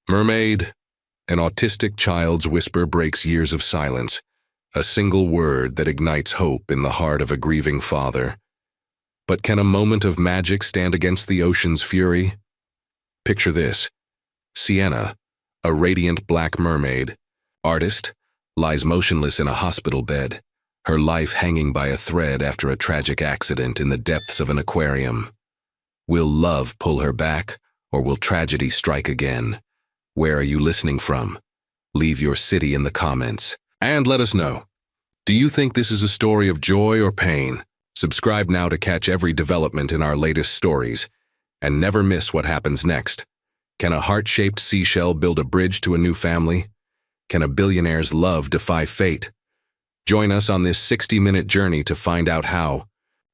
Mermaid, an autistic child's whisper breaks years of silence, a single word that ignites hope in the heart of a grieving father. But can a moment of magic stand against the ocean's fury? Picture this. Sienna, a radiant black mermaid, artist, lies motionless in a hospital bed, her life hanging by a thread after a tragic accident in the depths of an aquarium. Will love pull her back, or will tragedy strike again? Where are you listening from? Leave your city in the comments. And let us know. Do you think this is a story of joy or pain? Subscribe now to catch every development in our latest stories, and never miss what happens next. Can a heart-shaped seashell build a bridge to a new family? Can a billionaire's love defy fate? Join us on this 60-minute journey to find out how.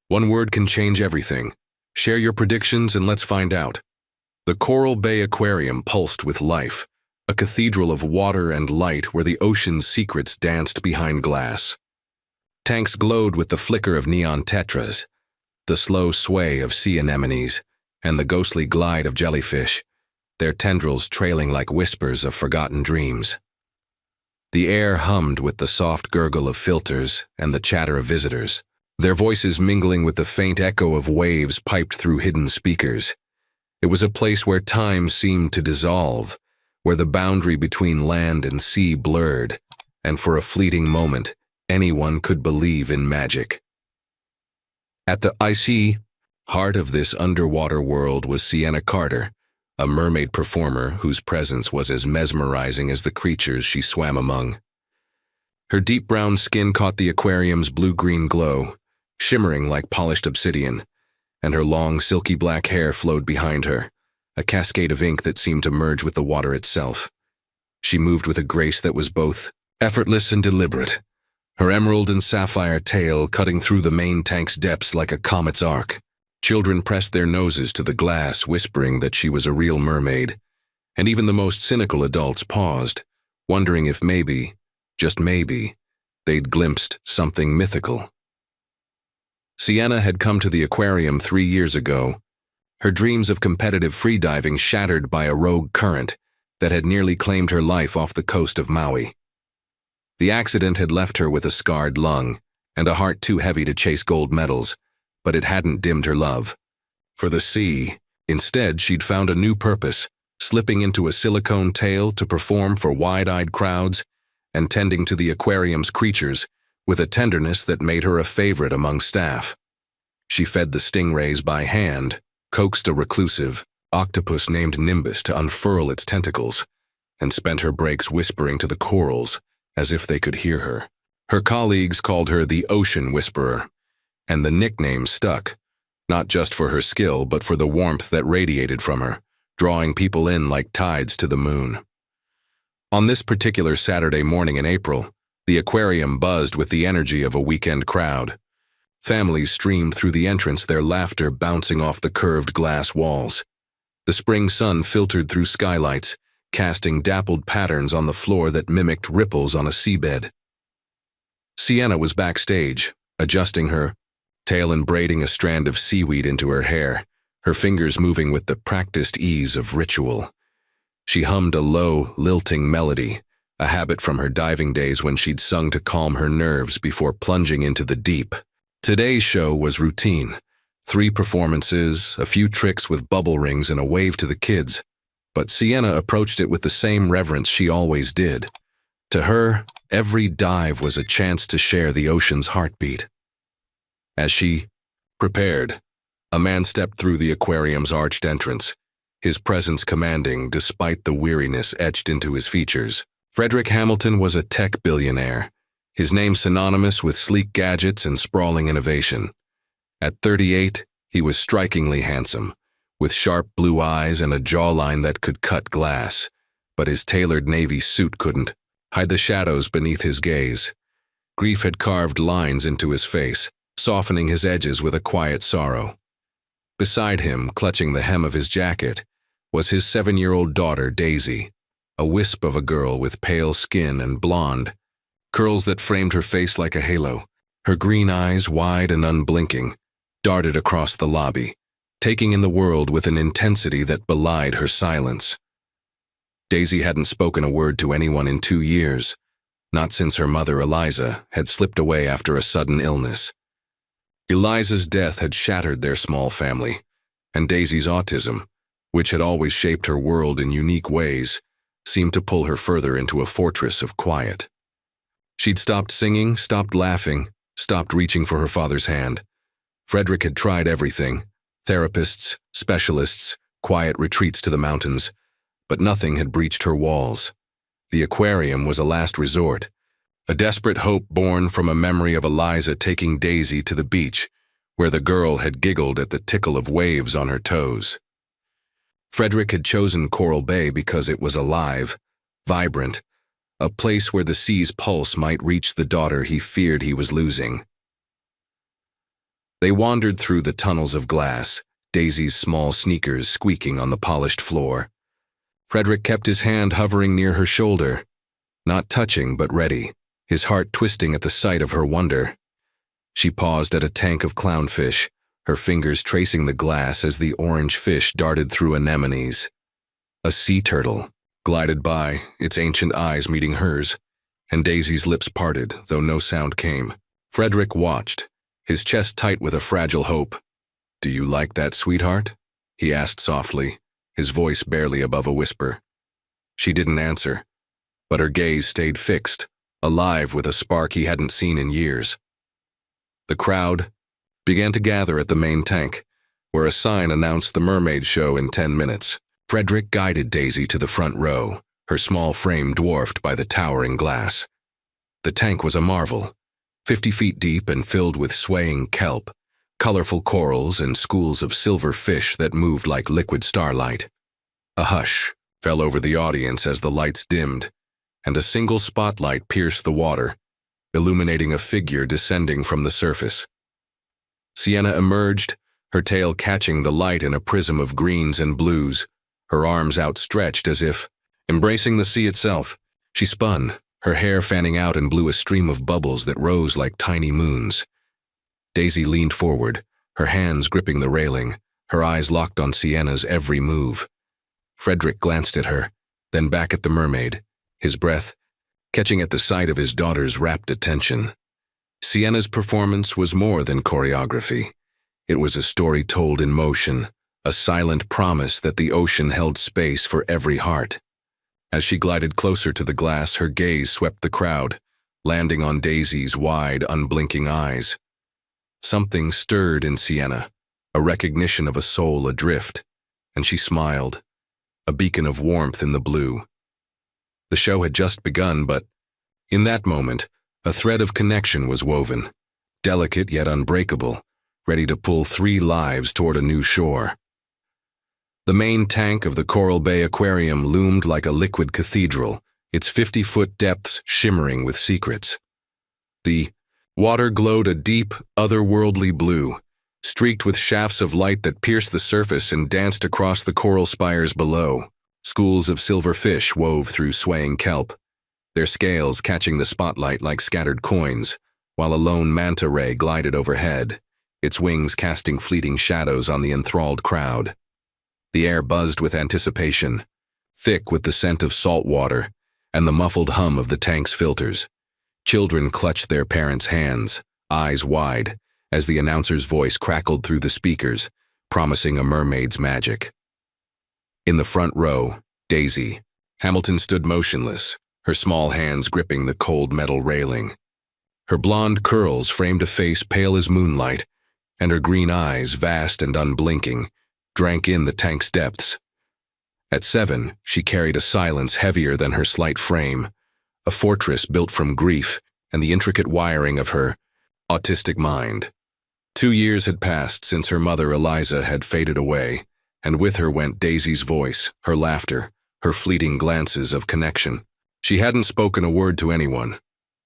One word can change everything. Share your predictions and let's find out. The Coral Bay Aquarium pulsed with life, a cathedral of water and light where the ocean's secrets danced behind glass. Tanks glowed with the flicker of neon tetras, the slow sway of sea anemones, and the ghostly glide of jellyfish, their tendrils trailing like whispers of forgotten dreams. The air hummed with the soft gurgle of filters and the chatter of visitors, their voices mingling with the faint echo of waves piped through hidden speakers. It was a place where time seemed to dissolve, where the boundary between land and sea blurred, and for a fleeting moment, anyone could believe in magic. At the icy heart of this underwater world was Sienna Carter, a mermaid performer whose presence was as mesmerizing as the creatures she swam among. Her deep brown skin caught the aquarium's blue-green glow, shimmering like polished obsidian, and her long, silky black hair flowed behind her, a cascade of ink that seemed to merge with the water itself. She moved with a grace that was both effortless and deliberate, her emerald and sapphire tail cutting through the main tank's depths like a comet's arc. Children pressed their noses to the glass, whispering that she was a real mermaid, and even the most cynical adults paused, wondering if maybe, just maybe, they'd glimpsed something mythical. Sienna had come to the aquarium 3 years ago, her dreams of competitive freediving shattered by a rogue current that had nearly claimed her life off the coast of Maui. The accident had left her with a scarred lung and a heart too heavy to chase gold medals, but it hadn't dimmed her love for the sea. Instead, she'd found a new purpose, slipping into a silicone tail to perform for wide-eyed crowds and tending to the aquarium's creatures with a tenderness that made her a favorite among staff. She fed the stingrays by hand, coaxed a reclusive octopus named Nimbus to unfurl its tentacles, and spent her breaks whispering to the corals as if they could hear her. Her colleagues called her the Ocean Whisperer, and the nickname stuck, not just for her skill but for the warmth that radiated from her, drawing people in like tides to the moon. On this particular Saturday morning in April, the aquarium buzzed with the energy of a weekend crowd. Families streamed through the entrance, their laughter bouncing off the curved glass walls. The spring sun filtered through skylights, casting dappled patterns on the floor that mimicked ripples on a seabed. Sienna was backstage, adjusting her tail and braiding a strand of seaweed into her hair, her fingers moving with the practiced ease of ritual. She hummed a low, lilting melody, a habit from her diving days when she'd sung to calm her nerves before plunging into the deep. Today's show was routine. 3 performances, a few tricks with bubble rings and a wave to the kids. But Sienna approached it with the same reverence she always did. To her, every dive was a chance to share the ocean's heartbeat. As she prepared, a man stepped through the aquarium's arched entrance, his presence commanding despite the weariness etched into his features. Frederick Hamilton was a tech billionaire, his name synonymous with sleek gadgets and sprawling innovation. At 38, he was strikingly handsome, with sharp blue eyes and a jawline that could cut glass, but his tailored navy suit couldn't hide the shadows beneath his gaze. Grief had carved lines into his face, softening his edges with a quiet sorrow. Beside him, clutching the hem of his jacket, was his 7-year-old daughter, Daisy, a wisp of a girl with pale skin and blonde, curls that framed her face like a halo. Her green eyes, wide and unblinking, darted across the lobby, taking in the world with an intensity that belied her silence. Daisy hadn't spoken a word to anyone in 2 years, not since her mother, Eliza, had slipped away after a sudden illness. Eliza's death had shattered their small family, and Daisy's autism, which had always shaped her world in unique ways, seemed to pull her further into a fortress of quiet. She'd stopped singing, stopped laughing, stopped reaching for her father's hand. Frederick had tried everything: therapists, specialists, quiet retreats to the mountains, but nothing had breached her walls. The aquarium was a last resort, a desperate hope born from a memory of Eliza taking Daisy to the beach, where the girl had giggled at the tickle of waves on her toes. Frederick had chosen Coral Bay because it was alive, vibrant, a place where the sea's pulse might reach the daughter he feared he was losing. They wandered through the tunnels of glass, Daisy's small sneakers squeaking on the polished floor. Frederick kept his hand hovering near her shoulder, not touching but ready, his heart twisting at the sight of her wonder. She paused at a tank of clownfish, her fingers tracing the glass as the orange fish darted through anemones. A sea turtle glided by, its ancient eyes meeting hers, and Daisy's lips parted, though no sound came. Frederick watched, his chest tight with a fragile hope. "Do you like that, sweetheart?" he asked softly, his voice barely above a whisper. She didn't answer, but her gaze stayed fixed, alive with a spark he hadn't seen in years. The crowd began to gather at the main tank, where a sign announced the mermaid show in 10 minutes. Frederick guided Daisy to the front row, her small frame dwarfed by the towering glass. The tank was a marvel, 50 feet deep and filled with swaying kelp, colorful corals, and schools of silver fish that moved like liquid starlight. A hush fell over the audience as the lights dimmed, and a single spotlight pierced the water, illuminating a figure descending from the surface. Sienna emerged, her tail catching the light in a prism of greens and blues, her arms outstretched as if embracing the sea itself. She spun, her hair fanning out and blew a stream of bubbles that rose like tiny moons. Daisy leaned forward, her hands gripping the railing, her eyes locked on Sienna's every move. Frederick glanced at her, then back at the mermaid, his breath catching at the sight of his daughter's rapt attention. Sienna's performance was more than choreography. It was a story told in motion, a silent promise that the ocean held space for every heart. As she glided closer to the glass, her gaze swept the crowd, landing on Daisy's wide, unblinking eyes. Something stirred in Sienna, a recognition of a soul adrift, and she smiled, a beacon of warmth in the blue. The show had just begun, but in that moment, a thread of connection was woven, delicate yet unbreakable, ready to pull 3 lives toward a new shore. The main tank of the Coral Bay Aquarium loomed like a liquid cathedral, its 50-foot depths shimmering with secrets. The water glowed a deep, otherworldly blue, streaked with shafts of light that pierced the surface and danced across the coral spires below. Schools of silver fish wove through swaying kelp, their scales catching the spotlight like scattered coins, while a lone manta ray glided overhead, its wings casting fleeting shadows on the enthralled crowd. The air buzzed with anticipation, thick with the scent of salt water and the muffled hum of the tank's filters. Children clutched their parents' hands, eyes wide, as the announcer's voice crackled through the speakers, promising a mermaid's magic. In the front row, Daisy Hamilton stood motionless, her small hands gripping the cold metal railing. Her blonde curls framed a face pale as moonlight, and her green eyes, vast and unblinking, drank in the tank's depths. At 7, she carried a silence heavier than her slight frame, a fortress built from grief and the intricate wiring of her autistic mind. 2 years had passed since her mother Eliza had faded away, and with her went Daisy's voice, her laughter, her fleeting glances of connection. She hadn't spoken a word to anyone,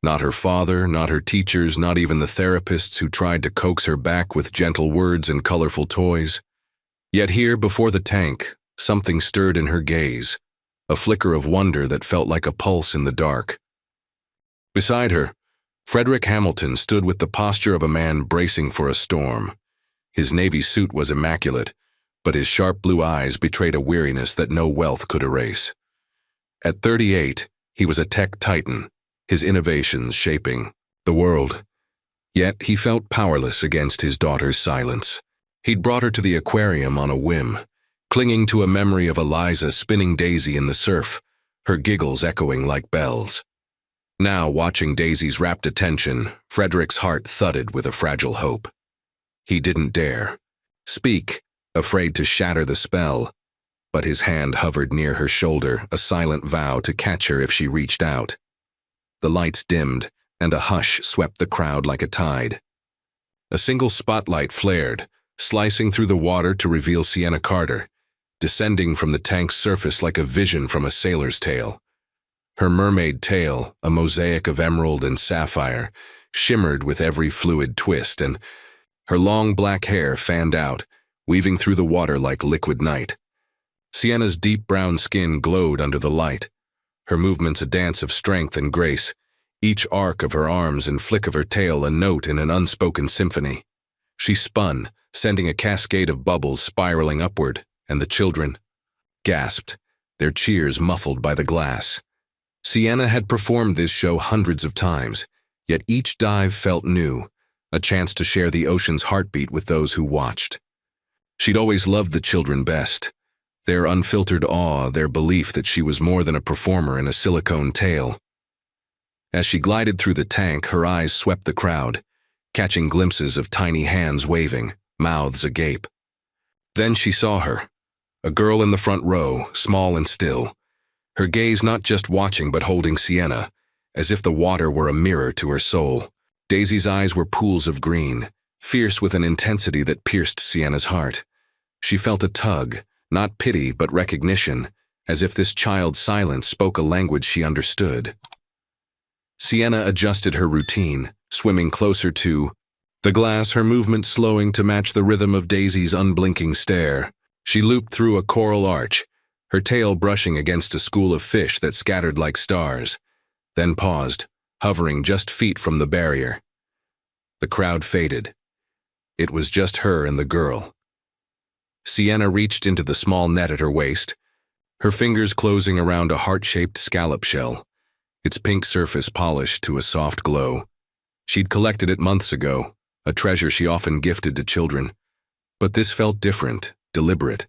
not her father, not her teachers, not even the therapists who tried to coax her back with gentle words and colorful toys. Yet here, before the tank, something stirred in her gaze, a flicker of wonder that felt like a pulse in the dark. Beside her, Frederick Hamilton stood with the posture of a man bracing for a storm. His navy suit was immaculate, but his sharp blue eyes betrayed a weariness that no wealth could erase. At 38, he was a tech titan, his innovations shaping the world. Yet he felt powerless against his daughter's silence. He'd brought her to the aquarium on a whim, clinging to a memory of Eliza spinning Daisy in the surf, her giggles echoing like bells. Now, watching Daisy's rapt attention, Frederick's heart thudded with a fragile hope. He didn't dare speak, afraid to shatter the spell, but his hand hovered near her shoulder, a silent vow to catch her if she reached out. The lights dimmed, and a hush swept the crowd like a tide. A single spotlight flared, slicing through the water to reveal Sienna Carter, descending from the tank's surface like a vision from a sailor's tale. Her mermaid tail, a mosaic of emerald and sapphire, shimmered with every fluid twist, and her long black hair fanned out, weaving through the water like liquid night. Sienna's deep brown skin glowed under the light, her movements a dance of strength and grace, each arc of her arms and flick of her tail a note in an unspoken symphony. She spun, sending a cascade of bubbles spiraling upward, and the children gasped, their cheers muffled by the glass. Sienna had performed this show hundreds of times, yet each dive felt new, a chance to share the ocean's heartbeat with those who watched. She'd always loved the children best, their unfiltered awe, their belief that she was more than a performer in a silicone tale. As she glided through the tank, her eyes swept the crowd, catching glimpses of tiny hands waving, mouths agape. Then she saw her, a girl in the front row, small and still, her gaze not just watching but holding Sienna, as if the water were a mirror to her soul. Daisy's eyes were pools of green, fierce with an intensity that pierced Sienna's heart. She felt a tug, not pity but recognition, as if this child's silence spoke a language she understood. Sienna adjusted her routine, swimming closer to the glass, her movement slowing to match the rhythm of Daisy's unblinking stare. She looped through a coral arch, her tail brushing against a school of fish that scattered like stars, then paused, hovering just feet from the barrier. The crowd faded. It was just her and the girl. Sienna reached into the small net at her waist, her fingers closing around a heart-shaped scallop shell, its pink surface polished to a soft glow. She'd collected it months ago, a treasure she often gifted to children. But this felt different, deliberate.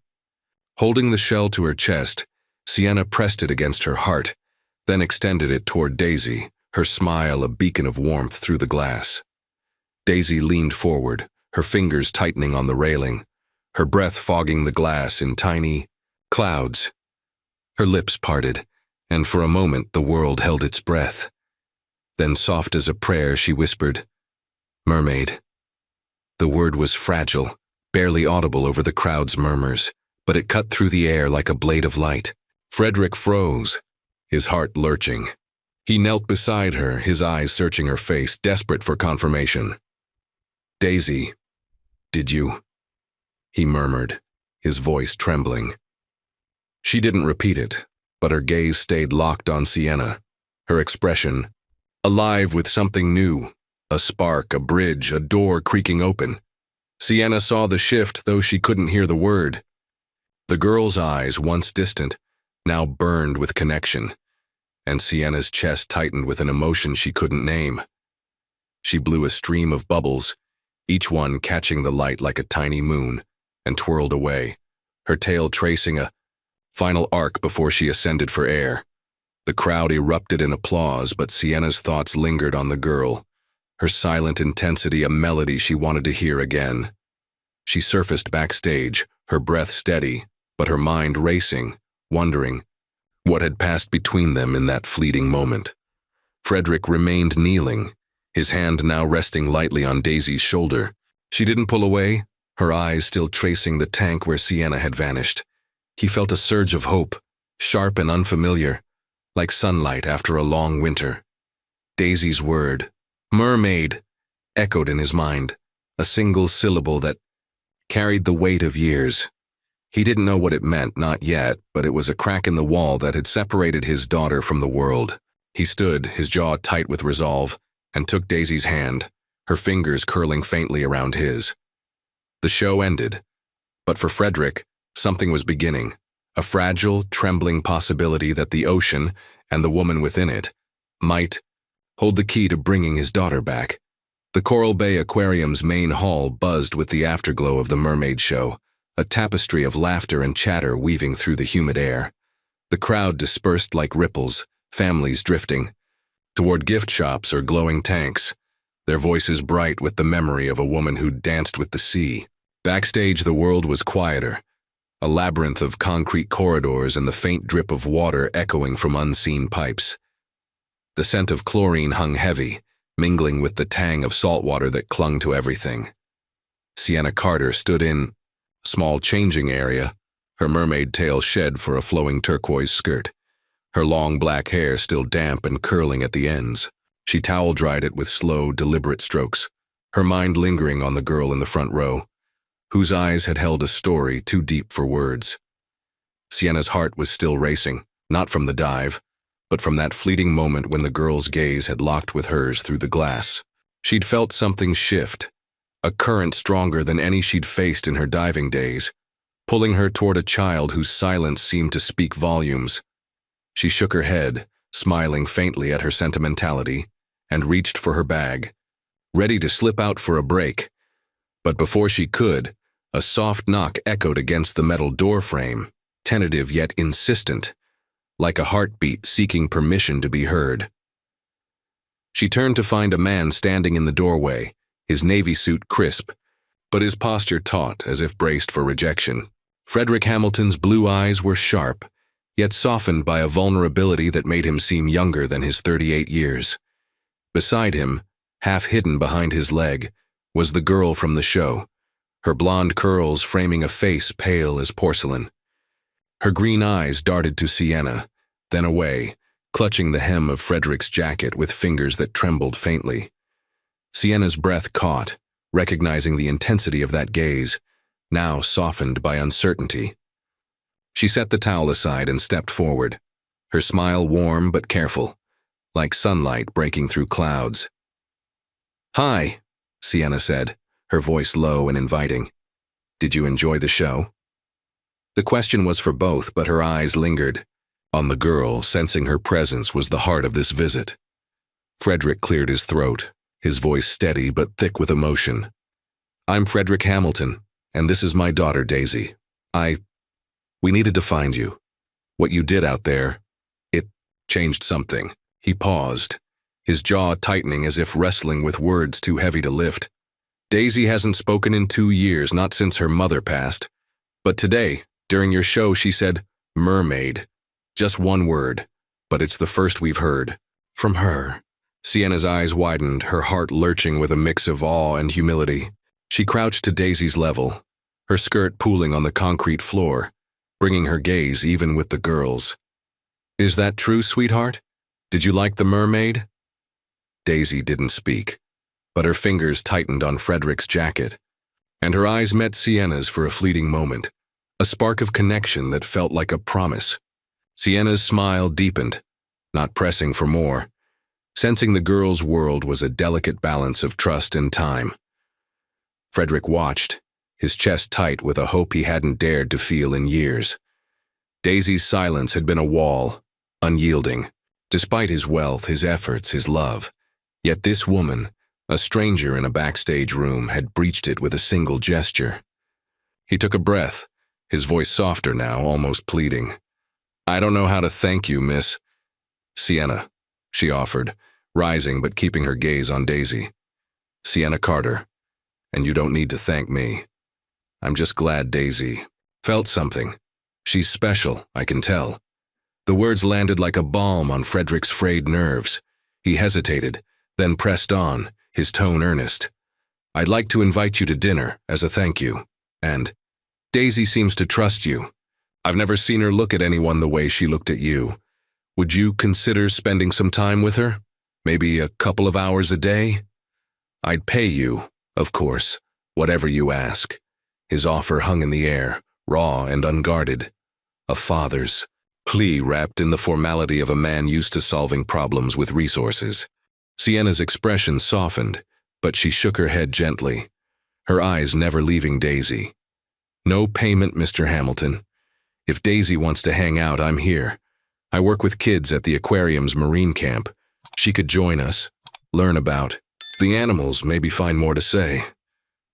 Holding the shell to her chest, Sienna pressed it against her heart, then extended it toward Daisy, her smile a beacon of warmth through the glass. Daisy leaned forward, her fingers tightening on the railing, her breath fogging the glass in tiny clouds. Her lips parted, and for a moment the world held its breath. Then, soft as a prayer, she whispered, "Mermaid." The word was fragile, barely audible over the crowd's murmurs, but it cut through the air like a blade of light. Frederick froze, his heart lurching. He knelt beside her, his eyes searching her face, desperate for confirmation. "Daisy, did you?" he murmured, his voice trembling. She didn't repeat it, but her gaze stayed locked on Sienna, her expression alive with something new, a spark, a bridge, a door creaking open. Sienna saw the shift, though she couldn't hear the word. The girl's eyes, once distant, now burned with connection, and Sienna's chest tightened with an emotion she couldn't name. She blew a stream of bubbles, each one catching the light like a tiny moon, and twirled away, her tail tracing a final arc before she ascended for air. The crowd erupted in applause, but Sienna's thoughts lingered on the girl, her silent intensity a melody she wanted to hear again. She surfaced backstage, her breath steady, but her mind racing, wondering what had passed between them in that fleeting moment. Frederick remained kneeling, his hand now resting lightly on Daisy's shoulder. She didn't pull away, her eyes still tracing the tank where Sienna had vanished. He felt a surge of hope, sharp and unfamiliar, like sunlight after a long winter. Daisy's word, "mermaid," echoed in his mind, a single syllable that carried the weight of years. He didn't know what it meant, not yet, but it was a crack in the wall that had separated his daughter from the world. He stood, his jaw tight with resolve, and took Daisy's hand, her fingers curling faintly around his. The show ended, but for Frederick, something was beginning, a fragile, trembling possibility that the ocean, and the woman within it, might hold the key to bringing his daughter back. The Coral Bay Aquarium's main hall buzzed with the afterglow of the mermaid show, a tapestry of laughter and chatter weaving through the humid air. The crowd dispersed like ripples, families drifting toward gift shops or glowing tanks, their voices bright with the memory of a woman who danced with the sea. Backstage, the world was quieter, a labyrinth of concrete corridors and the faint drip of water echoing from unseen pipes. The scent of chlorine hung heavy, mingling with the tang of salt water that clung to everything. Sienna Carter stood in a small changing area, her mermaid tail shed for a flowing turquoise skirt, her long black hair still damp and curling at the ends. She towel-dried it with slow, deliberate strokes, her mind lingering on the girl in the front row, whose eyes had held a story too deep for words. Sienna's heart was still racing, not from the dive, but from that fleeting moment when the girl's gaze had locked with hers through the glass. She'd felt something shift, a current stronger than any she'd faced in her diving days, pulling her toward a child whose silence seemed to speak volumes. She shook her head, smiling faintly at her sentimentality, and reached for her bag, ready to slip out for a break. But before she could, a soft knock echoed against the metal door frame, tentative yet insistent, like a heartbeat seeking permission to be heard. She turned to find a man standing in the doorway, his navy suit crisp, but his posture taut as if braced for rejection. Frederick Hamilton's blue eyes were sharp, yet softened by a vulnerability that made him seem younger than his 38 years. Beside him, half hidden behind his leg, was the girl from the show, her blonde curls framing a face pale as porcelain. Her green eyes darted to Sienna, then away, clutching the hem of Frederick's jacket with fingers that trembled faintly. Sienna's breath caught, recognizing the intensity of that gaze, now softened by uncertainty. She set the towel aside and stepped forward, her smile warm but careful, like sunlight breaking through clouds. "Hi," Sienna said, her voice low and inviting. "Did you enjoy the show?" The question was for both, but her eyes lingered on the girl, sensing her presence was the heart of this visit. Frederick cleared his throat, his voice steady but thick with emotion. "I'm Frederick Hamilton, and this is my daughter, Daisy. We needed to find you. What you did out there, it changed something." He paused, his jaw tightening as if wrestling with words too heavy to lift. "Daisy hasn't spoken in 2 years, not since her mother passed. But today, during your show, she said, 'mermaid.' Just one word, but it's the first we've heard from her." Sienna's eyes widened, her heart lurching with a mix of awe and humility. She crouched to Daisy's level, her skirt pooling on the concrete floor, bringing her gaze even with the girl's. "Is that true, sweetheart? Did you like the mermaid?" Daisy didn't speak, but her fingers tightened on Frederick's jacket, and her eyes met Sienna's for a fleeting moment, a spark of connection that felt like a promise. Sienna's smile deepened, not pressing for more, sensing the girl's world was a delicate balance of trust and time. Frederick watched, his chest tight with a hope he hadn't dared to feel in years. Daisy's silence had been a wall, unyielding, despite his wealth, his efforts, his love. Yet this woman, a stranger in a backstage room, had breached it with a single gesture. He took a breath, his voice softer now, almost pleading. "I don't know how to thank you, Miss Sienna," she offered, rising but keeping her gaze on Daisy. "Sienna Carter, and you don't need to thank me. I'm just glad Daisy felt something. She's special, I can tell." The words landed like a balm on Frederick's frayed nerves. He hesitated, then pressed on, his tone earnest. "I'd like to invite you to dinner as a thank you. And Daisy seems to trust you. I've never seen her look at anyone the way she looked at you. Would you consider spending some time with her? Maybe a couple of hours a day? I'd pay you, of course, whatever you ask." His offer hung in the air, raw and unguarded. A father's plea wrapped in the formality of a man used to solving problems with resources. Sienna's expression softened, but she shook her head gently, her eyes never leaving Daisy. "No payment, Mr. Hamilton. If Daisy wants to hang out, I'm here. I work with kids at the aquarium's marine camp. She could join us, learn about the animals, maybe find more to say.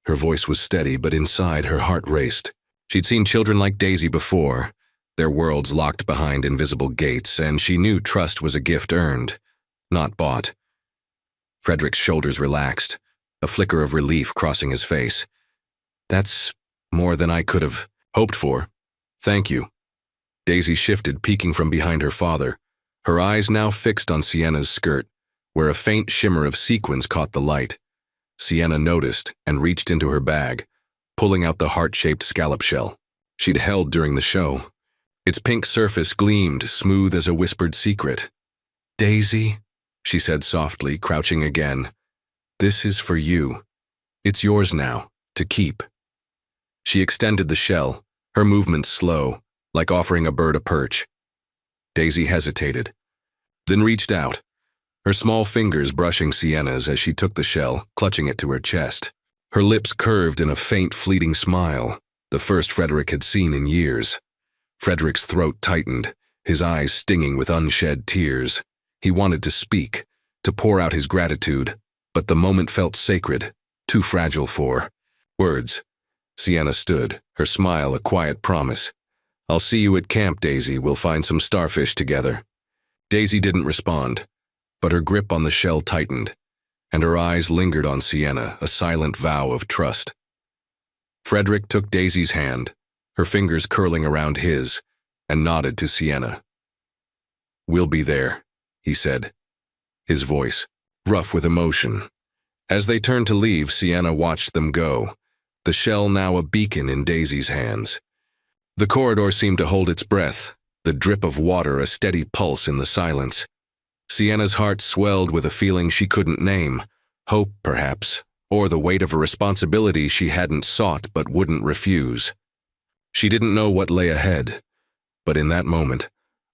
Her voice was steady, but inside her heart raced. She'd seen children like Daisy before, their worlds locked behind invisible gates, and she knew trust was a gift earned, not bought. Frederick's shoulders relaxed, a flicker of relief crossing his face. That's more than I could have hoped for. Thank you. Daisy shifted, peeking from behind her father, her eyes now fixed on Sienna's skirt, where a faint shimmer of sequins caught the light. Sienna noticed and reached into her bag, pulling out the heart-shaped scallop shell she'd held during the show. Its pink surface gleamed, smooth as a whispered secret. Daisy, she said softly, crouching again. This is for you. It's yours now, to keep. She extended the shell, her movements slow, like offering a bird a perch. Daisy hesitated, then reached out, her small fingers brushing Sienna's as she took the shell, clutching it to her chest. Her lips curved in a faint, fleeting smile, the first Frederick had seen in years. Frederick's throat tightened, his eyes stinging with unshed tears. He wanted to speak, to pour out his gratitude, but the moment felt sacred, too fragile for words. Sienna stood, her smile a quiet promise. I'll see you at camp, Daisy. We'll find some starfish together. Daisy didn't respond, but her grip on the shell tightened, and her eyes lingered on Sienna, a silent vow of trust. Frederick took Daisy's hand, her fingers curling around his, and nodded to Sienna. We'll be there, he said, his voice rough with emotion. As they turned to leave, Sienna watched them go, the shell now a beacon in Daisy's hands. The corridor seemed to hold its breath, the drip of water a steady pulse in the silence. Sienna's heart swelled with a feeling she couldn't name, hope perhaps, or the weight of a responsibility she hadn't sought but wouldn't refuse. She didn't know what lay ahead, but in that moment,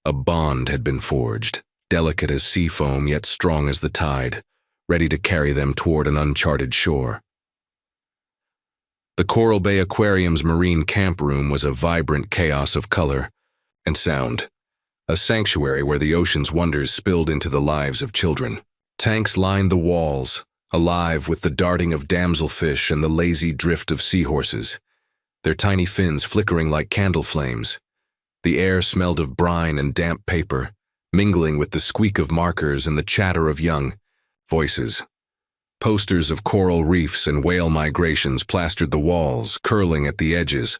a bond had been forged, delicate as sea foam yet strong as the tide, ready to carry them toward an uncharted shore. The Coral Bay Aquarium's marine camp room was a vibrant chaos of color and sound, a sanctuary where the ocean's wonders spilled into the lives of children. Tanks lined the walls, alive with the darting of damselfish and the lazy drift of seahorses, their tiny fins flickering like candle flames. The air smelled of brine and damp paper, mingling with the squeak of markers and the chatter of young voices. Posters of coral reefs and whale migrations plastered the walls, curling at the edges,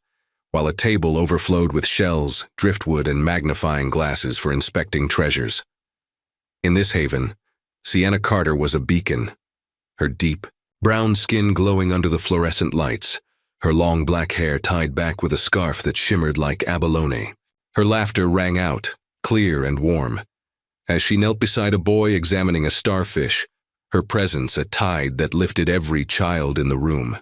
while a table overflowed with shells, driftwood, and magnifying glasses for inspecting treasures. In this haven, Sienna Carter was a beacon, her deep, brown skin glowing under the fluorescent lights, her long black hair tied back with a scarf that shimmered like abalone. Her laughter rang out, clear and warm. As she knelt beside a boy examining a starfish, her presence a tide that lifted every child in the room.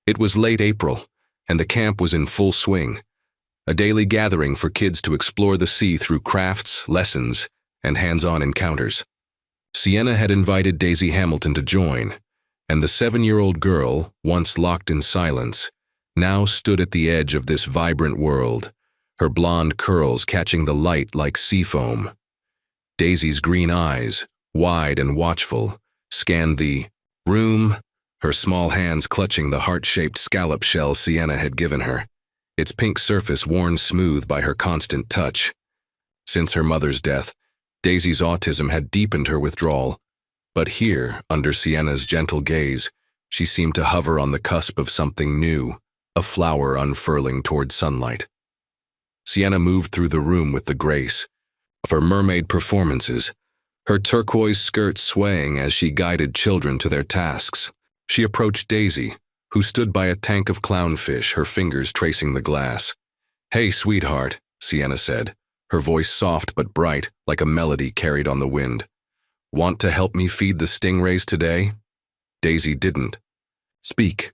It was late April, and the camp was in full swing, a daily gathering for kids to explore the sea through crafts, lessons, and hands-on encounters. Sienna had invited Daisy Hamilton to join, and the 7-year-old girl, once locked in silence, now stood at the edge of this vibrant world, her blonde curls catching the light like sea foam. Daisy's green eyes, wide and watchful, scanned the room, her small hands clutching the heart-shaped scallop shell Sienna had given her, its pink surface worn smooth by her constant touch. Since her mother's death, Daisy's autism had deepened her withdrawal, but here, under Sienna's gentle gaze, she seemed to hover on the cusp of something new, a flower unfurling toward sunlight. Sienna moved through the room with the grace of her mermaid performances, her turquoise skirt swaying as she guided children to their tasks. She approached Daisy, who stood by a tank of clownfish, her fingers tracing the glass. "Hey, sweetheart," Sienna said, her voice soft but bright, like a melody carried on the wind. "Want to help me feed the stingrays today?" Daisy didn't speak,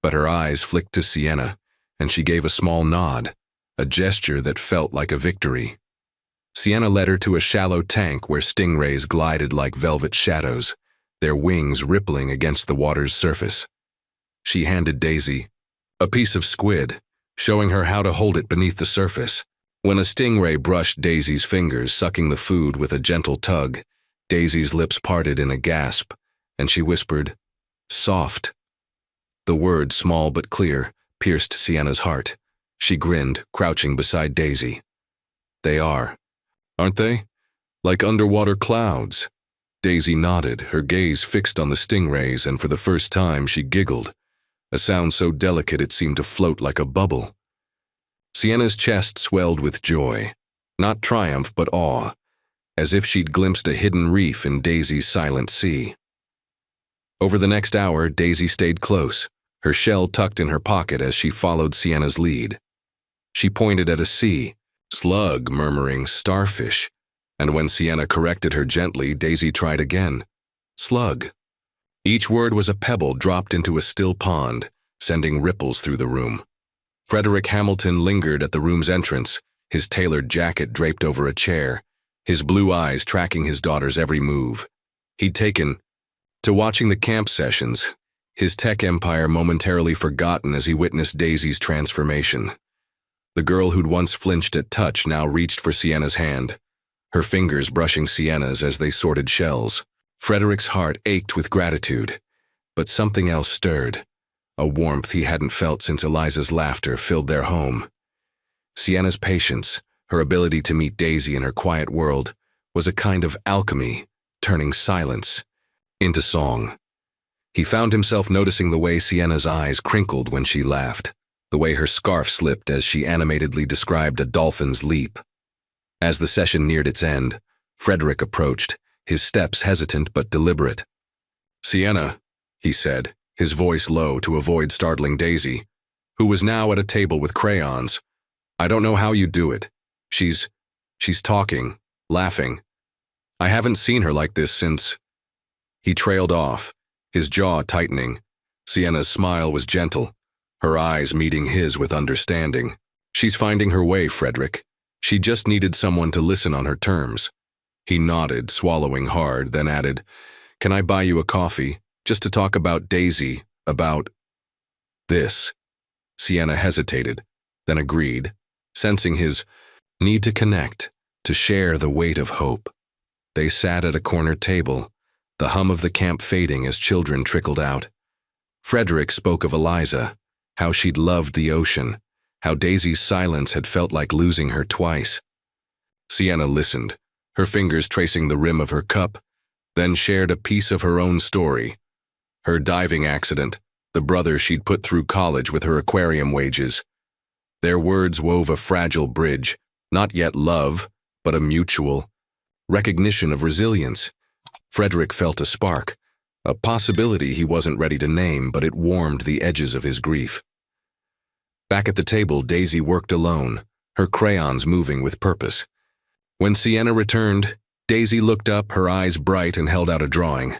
but her eyes flicked to Sienna, and she gave a small nod, a gesture that felt like a victory. Sienna led her to a shallow tank where stingrays glided like velvet shadows, their wings rippling against the water's surface. She handed Daisy a piece of squid, showing her how to hold it beneath the surface. When a stingray brushed Daisy's fingers, sucking the food with a gentle tug, Daisy's lips parted in a gasp, and she whispered, "Soft." The word, small but clear, pierced Sienna's heart. She grinned, crouching beside Daisy. "They are. Aren't they? Like underwater clouds." Daisy nodded, her gaze fixed on the stingrays, and for the first time she giggled, a sound so delicate it seemed to float like a bubble. Sienna's chest swelled with joy, not triumph but awe, as if she'd glimpsed a hidden reef in Daisy's silent sea. Over the next hour, Daisy stayed close, her shell tucked in her pocket as she followed Sienna's lead. She pointed at a sea, slug murmuring starfish, and when Sienna corrected her gently, Daisy tried again, slug. Each word was a pebble dropped into a still pond, sending ripples through the room. Frederick Hamilton lingered at the room's entrance, his tailored jacket draped over a chair, his blue eyes tracking his daughter's every move. He'd taken to watching the camp sessions, his tech empire momentarily forgotten as he witnessed Daisy's transformation. The girl who'd once flinched at touch now reached for Sienna's hand, her fingers brushing Sienna's as they sorted shells. Frederick's heart ached with gratitude, but something else stirred, a warmth he hadn't felt since Eliza's laughter filled their home. Sienna's patience, her ability to meet Daisy in her quiet world, was a kind of alchemy, turning silence into song. He found himself noticing the way Sienna's eyes crinkled when she laughed, the way her scarf slipped as she animatedly described a dolphin's leap. As the session neared its end, Frederick approached, his steps hesitant but deliberate. "Sienna," he said, his voice low to avoid startling Daisy, who was now at a table with crayons. "I don't know how you do it. She's talking, laughing. I haven't seen her like this since—" He trailed off, his jaw tightening. Sienna's smile was gentle, her eyes meeting his with understanding. "She's finding her way, Frederick. She just needed someone to listen on her terms." He nodded, swallowing hard, then added, "Can I buy you a coffee, just to talk about Daisy, about this?" Sienna hesitated, then agreed, sensing his need to connect, to share the weight of hope. They sat at a corner table, the hum of the camp fading as children trickled out. Frederick spoke of Eliza, how she'd loved the ocean, how Daisy's silence had felt like losing her twice. Sienna listened, her fingers tracing the rim of her cup, then shared a piece of her own story. Her diving accident, the brother she'd put through college with her aquarium wages. Their words wove a fragile bridge, not yet love, but a mutual recognition of resilience. Frederick felt a spark, a possibility he wasn't ready to name, but it warmed the edges of his grief. Back at the table, Daisy worked alone, her crayons moving with purpose. When Sienna returned, Daisy looked up, her eyes bright, and held out a drawing.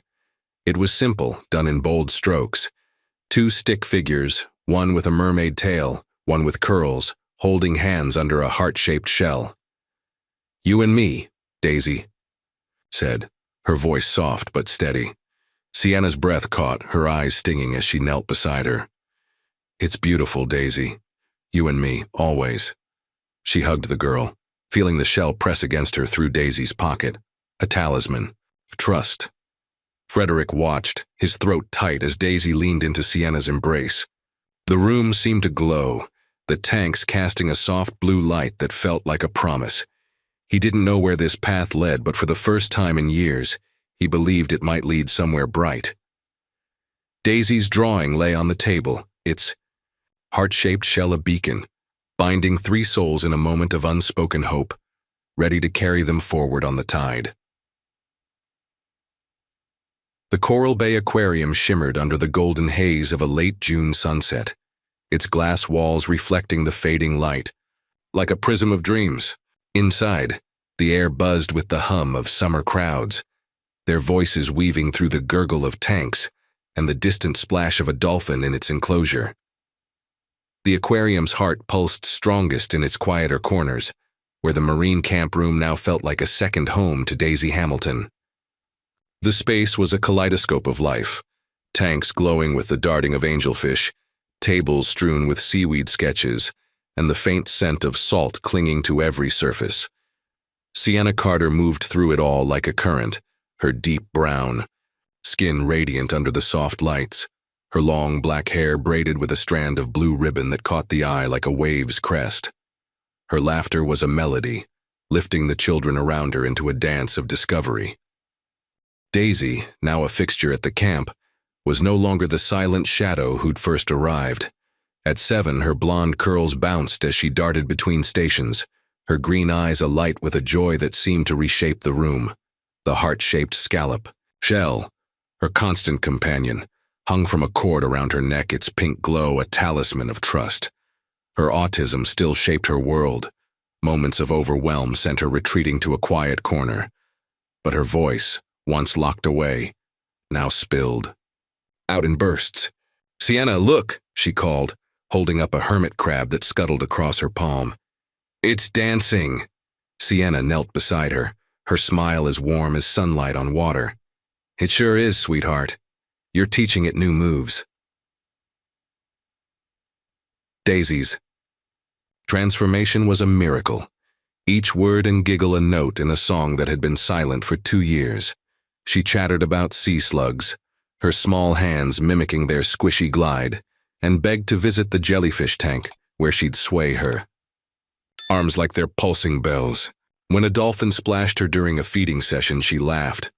It was simple, done in bold strokes. 2 stick figures, one with a mermaid tail, one with curls, holding hands under a heart-shaped shell. "You and me," Daisy said, her voice soft but steady. Sienna's breath caught, her eyes stinging as she knelt beside her. "It's beautiful, Daisy. You and me, always." She hugged the girl, feeling the shell press against her through Daisy's pocket, a talisman of trust. Frederick watched, his throat tight as Daisy leaned into Sienna's embrace. The room seemed to glow, the tanks casting a soft blue light that felt like a promise. He didn't know where this path led, but for the first time in years, he believed it might lead somewhere bright. Daisy's drawing lay on the table, its heart-shaped shell a beacon, binding 3 souls in a moment of unspoken hope, ready to carry them forward on the tide. The Coral Bay Aquarium shimmered under the golden haze of a late June sunset, its glass walls reflecting the fading light, like a prism of dreams. Inside, the air buzzed with the hum of summer crowds, their voices weaving through the gurgle of tanks and the distant splash of a dolphin in its enclosure. The aquarium's heart pulsed strongest in its quieter corners, where the marine camp room now felt like a second home to Daisy Hamilton. The space was a kaleidoscope of life, tanks glowing with the darting of angelfish, tables strewn with seaweed sketches, and the faint scent of salt clinging to every surface. Sienna Carter moved through it all like a current, her deep brown skin radiant under the soft lights, her long black hair braided with a strand of blue ribbon that caught the eye like a wave's crest. Her laughter was a melody, lifting the children around her into a dance of discovery. Daisy, now a fixture at the camp, was no longer the silent shadow who'd first arrived. At 7, her blonde curls bounced as she darted between stations, her green eyes alight with a joy that seemed to reshape the room. The heart-shaped scallop, Shell, her constant companion, hung from a cord around her neck, its pink glow a talisman of trust. Her autism still shaped her world. Moments of overwhelm sent her retreating to a quiet corner. But her voice, once locked away, now spilled out in bursts. "Sienna, look," she called, holding up a hermit crab that scuttled across her palm. "It's dancing." Sienna knelt beside her, her smile as warm as sunlight on water. "It sure is, sweetheart. You're teaching it new moves." Daisy's transformation was a miracle. Each word and giggle a note in a song that had been silent for 2 years. She chattered about sea slugs, her small hands mimicking their squishy glide, and begged to visit the jellyfish tank where she'd sway her arms like their pulsing bells. When a dolphin splashed her during a feeding session, she laughed.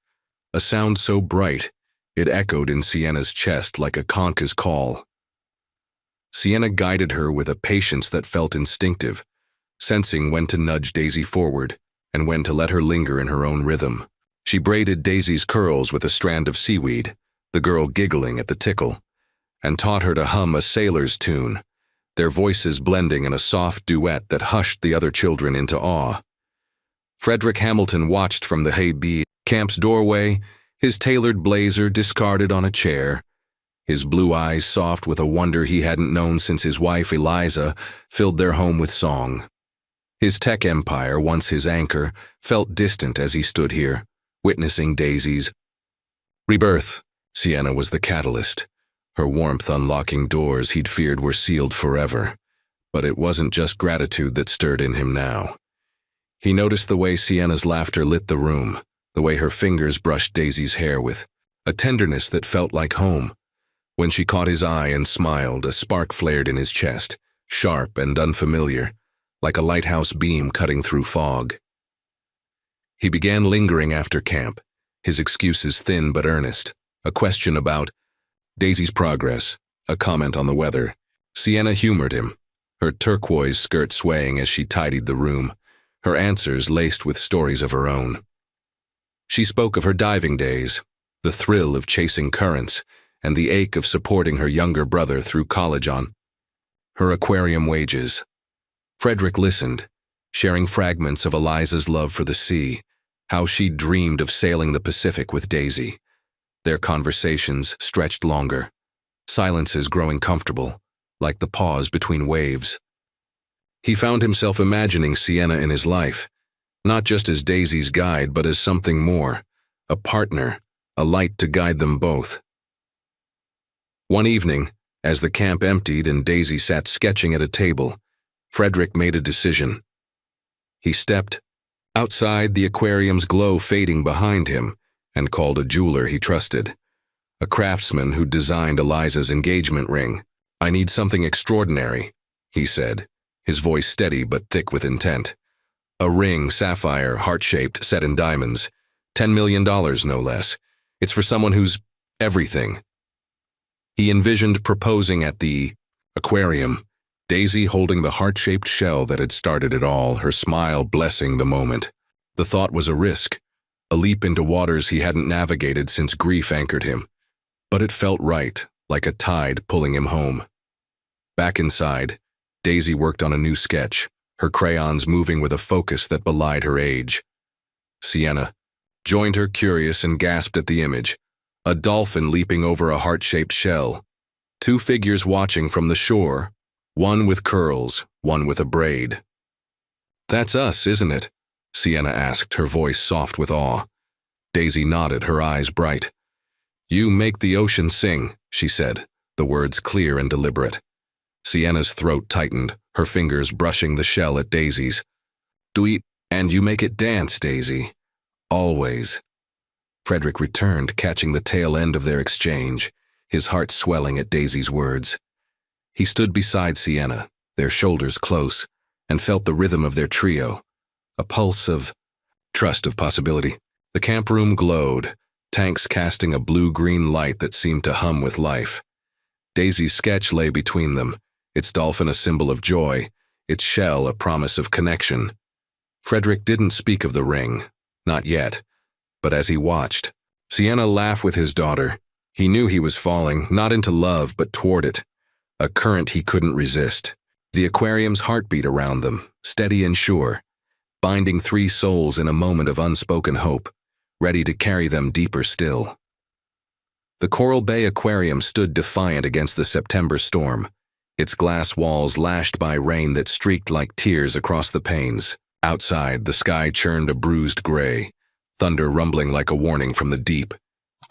A sound so bright, it echoed in Sienna's chest like a conch's call. Sienna guided her with a patience that felt instinctive, sensing when to nudge Daisy forward and when to let her linger in her own rhythm. She braided Daisy's curls with a strand of seaweed, the girl giggling at the tickle, and taught her to hum a sailor's tune, their voices blending in a soft duet that hushed the other children into awe. Frederick Hamilton watched from the Hay B camp's doorway, his tailored blazer discarded on a chair, his blue eyes soft with a wonder he hadn't known since his wife Eliza filled their home with song. His tech empire, once his anchor, felt distant as he stood here, witnessing Daisy's rebirth. Sienna was the catalyst, her warmth unlocking doors he'd feared were sealed forever. But it wasn't just gratitude that stirred in him now. He noticed the way Sienna's laughter lit the room, the way her fingers brushed Daisy's hair with a tenderness that felt like home. When she caught his eye and smiled, a spark flared in his chest, sharp and unfamiliar, like a lighthouse beam cutting through fog. He began lingering after camp, his excuses thin but earnest, a question about Daisy's progress, a comment on the weather. Sienna humored him, her turquoise skirt swaying as she tidied the room, her answers laced with stories of her own. She spoke of her diving days, the thrill of chasing currents, and the ache of supporting her younger brother through college on her aquarium wages. Frederick listened, sharing fragments of Eliza's love for the sea, how she dreamed of sailing the Pacific with Daisy. Their conversations stretched longer, silences growing comfortable, like the pause between waves. He found himself imagining Sienna in his life, not just as Daisy's guide, but as something more, a partner, a light to guide them both. One evening, as the camp emptied and Daisy sat sketching at a table, Frederick made a decision. He stepped outside, the aquarium's glow fading behind him, and called a jeweler he trusted, a craftsman who'd designed Eliza's engagement ring. "I need something extraordinary," he said, his voice steady but thick with intent. "A ring, sapphire, heart-shaped, set in diamonds. $10 million, no less. It's for someone who's everything." He envisioned proposing at the aquarium, Daisy holding the heart-shaped shell that had started it all, her smile blessing the moment. The thought was a risk, a leap into waters he hadn't navigated since grief anchored him. But it felt right, like a tide pulling him home. Back inside, Daisy worked on a new sketch, her crayons moving with a focus that belied her age. Sienna joined her, curious, and gasped at the image. A dolphin leaping over a heart-shaped shell. 2 figures watching from the shore, one with curls, one with a braid. "That's us, isn't it?" Sienna asked, her voice soft with awe. Daisy nodded, her eyes bright. "You make the ocean sing," she said, the words clear and deliberate. Sienna's throat tightened, her fingers brushing the shell at Daisy's. "Do eat, and you make it dance, Daisy. Always." Frederick returned, catching the tail end of their exchange, his heart swelling at Daisy's words. He stood beside Sienna, their shoulders close, and felt the rhythm of their trio, a pulse of trust, of possibility. The camp room glowed, tanks casting a blue-green light that seemed to hum with life. Daisy's sketch lay between them, its dolphin a symbol of joy, its shell a promise of connection. Frederick didn't speak of the ring, not yet, but as he watched Sienna laugh with his daughter, he knew he was falling, not into love, but toward it, a current he couldn't resist. The aquarium's heartbeat around them, steady and sure, binding three souls in a moment of unspoken hope, ready to carry them deeper still. The Coral Bay Aquarium stood defiant against the September storm, its glass walls lashed by rain that streaked like tears across the panes. Outside, the sky churned a bruised gray, thunder rumbling like a warning from the deep.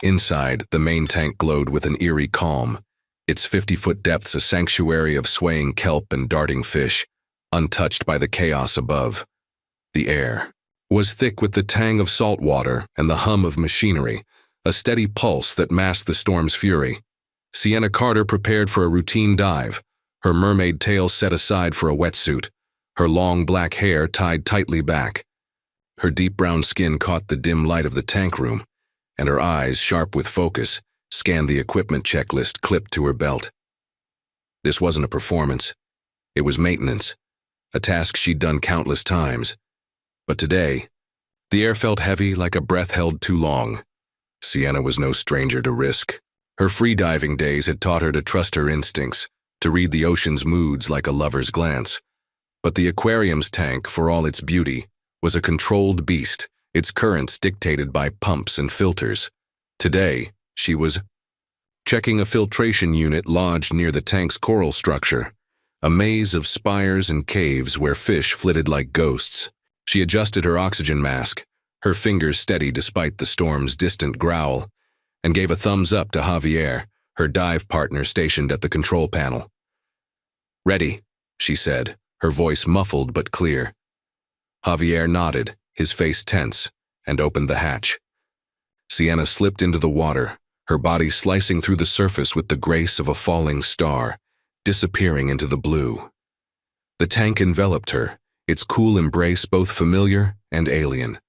Inside, the main tank glowed with an eerie calm, its 50-foot depths a sanctuary of swaying kelp and darting fish, untouched by the chaos above. The air was thick with the tang of salt water and the hum of machinery, a steady pulse that masked the storm's fury. Sienna Carter prepared for a routine dive, her mermaid tail set aside for a wetsuit, her long black hair tied tightly back. Her deep brown skin caught the dim light of the tank room, and her eyes, sharp with focus, scanned the equipment checklist clipped to her belt. This wasn't a performance. It was maintenance, a task she'd done countless times. But today, the air felt heavy like a breath held too long. Sienna was no stranger to risk. Her free-diving days had taught her to trust her instincts, to read the ocean's moods like a lover's glance. But the aquarium's tank, for all its beauty, was a controlled beast, its currents dictated by pumps and filters. Today, she was checking a filtration unit lodged near the tank's coral structure, a maze of spires and caves where fish flitted like ghosts. She adjusted her oxygen mask, her fingers steady despite the storm's distant growl, and gave a thumbs up to Javier, her dive partner stationed at the control panel. "Ready," she said, her voice muffled but clear. Javier nodded, his face tense, and opened the hatch. Sienna slipped into the water, her body slicing through the surface with the grace of a falling star, disappearing into the blue. The tank enveloped her, its cool embrace both familiar and alien.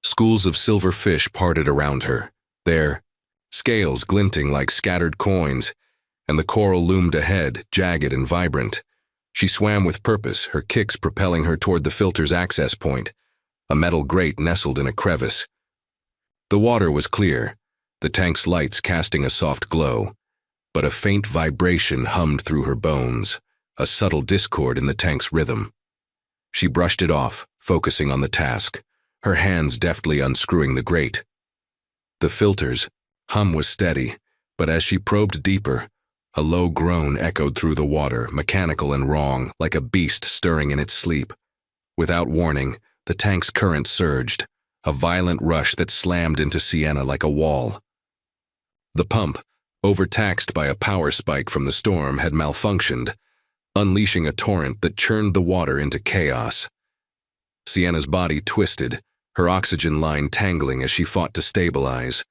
Schools of silver fish parted around her, their scales glinting like scattered coins, and the coral loomed ahead, jagged and vibrant. She swam with purpose, her kicks propelling her toward the filter's access point, a metal grate nestled in a crevice. The water was clear, the tank's lights casting a soft glow, but a faint vibration hummed through her bones, a subtle discord in the tank's rhythm. She brushed it off, focusing on the task, her hands deftly unscrewing the grate. The filter's hum was steady, but as she probed deeper, a low groan echoed through the water, mechanical and wrong, like a beast stirring in its sleep. Without warning, the tank's current surged, a violent rush that slammed into Sienna like a wall. The pump, overtaxed by a power spike from the storm, had malfunctioned, unleashing a torrent that churned the water into chaos. Sienna's body twisted, her oxygen line tangling as she fought to stabilize.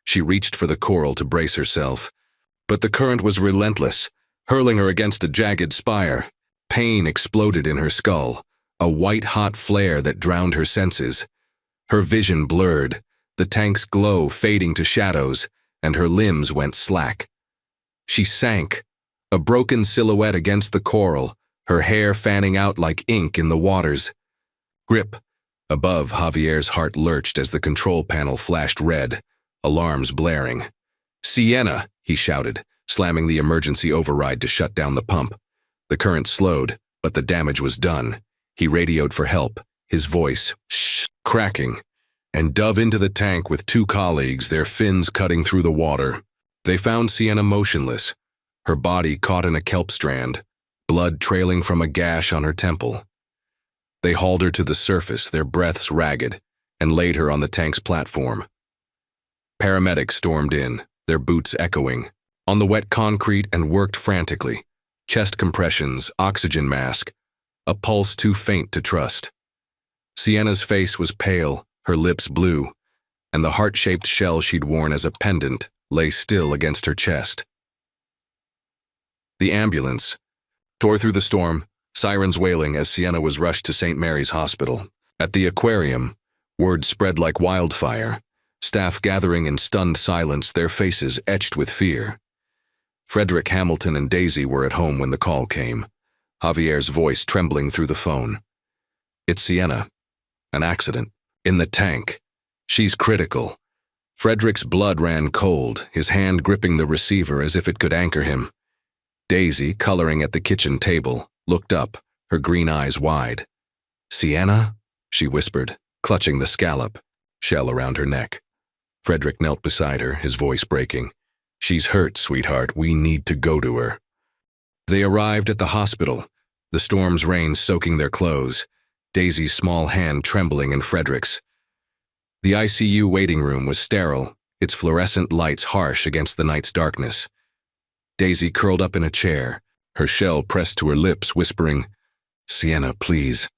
She reached for the coral to brace herself, but the current was relentless, hurling her against a jagged spire. Pain exploded in her skull, a white-hot flare that drowned her senses. Her vision blurred, the tank's glow fading to shadows, and her limbs went slack. She sank, a broken silhouette against the coral, her hair fanning out like ink in the waters. Grip. Above, Javier's heart lurched as the control panel flashed red, alarms blaring. "Sienna!" he shouted, slamming the emergency override to shut down the pump. The current slowed, but the damage was done. He radioed for help, his voice cracking, and dove into the tank with two colleagues, their fins cutting through the water. They found Sienna motionless, her body caught in a kelp strand, blood trailing from a gash on her temple. They hauled her to the surface, their breaths ragged, and laid her on the tank's platform. Paramedics stormed in, their boots echoing, on the wet concrete and worked frantically, Chest compressions, oxygen mask, a pulse too faint to trust. Sienna's face was pale, her lips blue, and the heart-shaped shell she'd worn as a pendant lay still against her chest. The ambulance tore through the storm, sirens wailing as Sienna was rushed to St. Mary's Hospital. At the aquarium, word spread like wildfire, staff gathering in stunned silence, their faces etched with fear. Frederick, Hamilton, and Daisy were at home when the call came, Javier's voice trembling through the phone. "It's Sienna. An accident. In the tank. She's critical." Frederick's blood ran cold, his hand gripping the receiver as if it could anchor him. Daisy, coloring at the kitchen table, looked up, her green eyes wide. "Sienna?" she whispered, clutching the scallop shell around her neck. Frederick knelt beside her, his voice breaking. "She's hurt, sweetheart. We need to go to her." They arrived at the hospital, the storm's rain soaking their clothes, Daisy's small hand trembling in Frederick's. The ICU waiting room was sterile, its fluorescent lights harsh against the night's darkness. Daisy curled up in a chair, her shell pressed to her lips, whispering, "Sienna, please."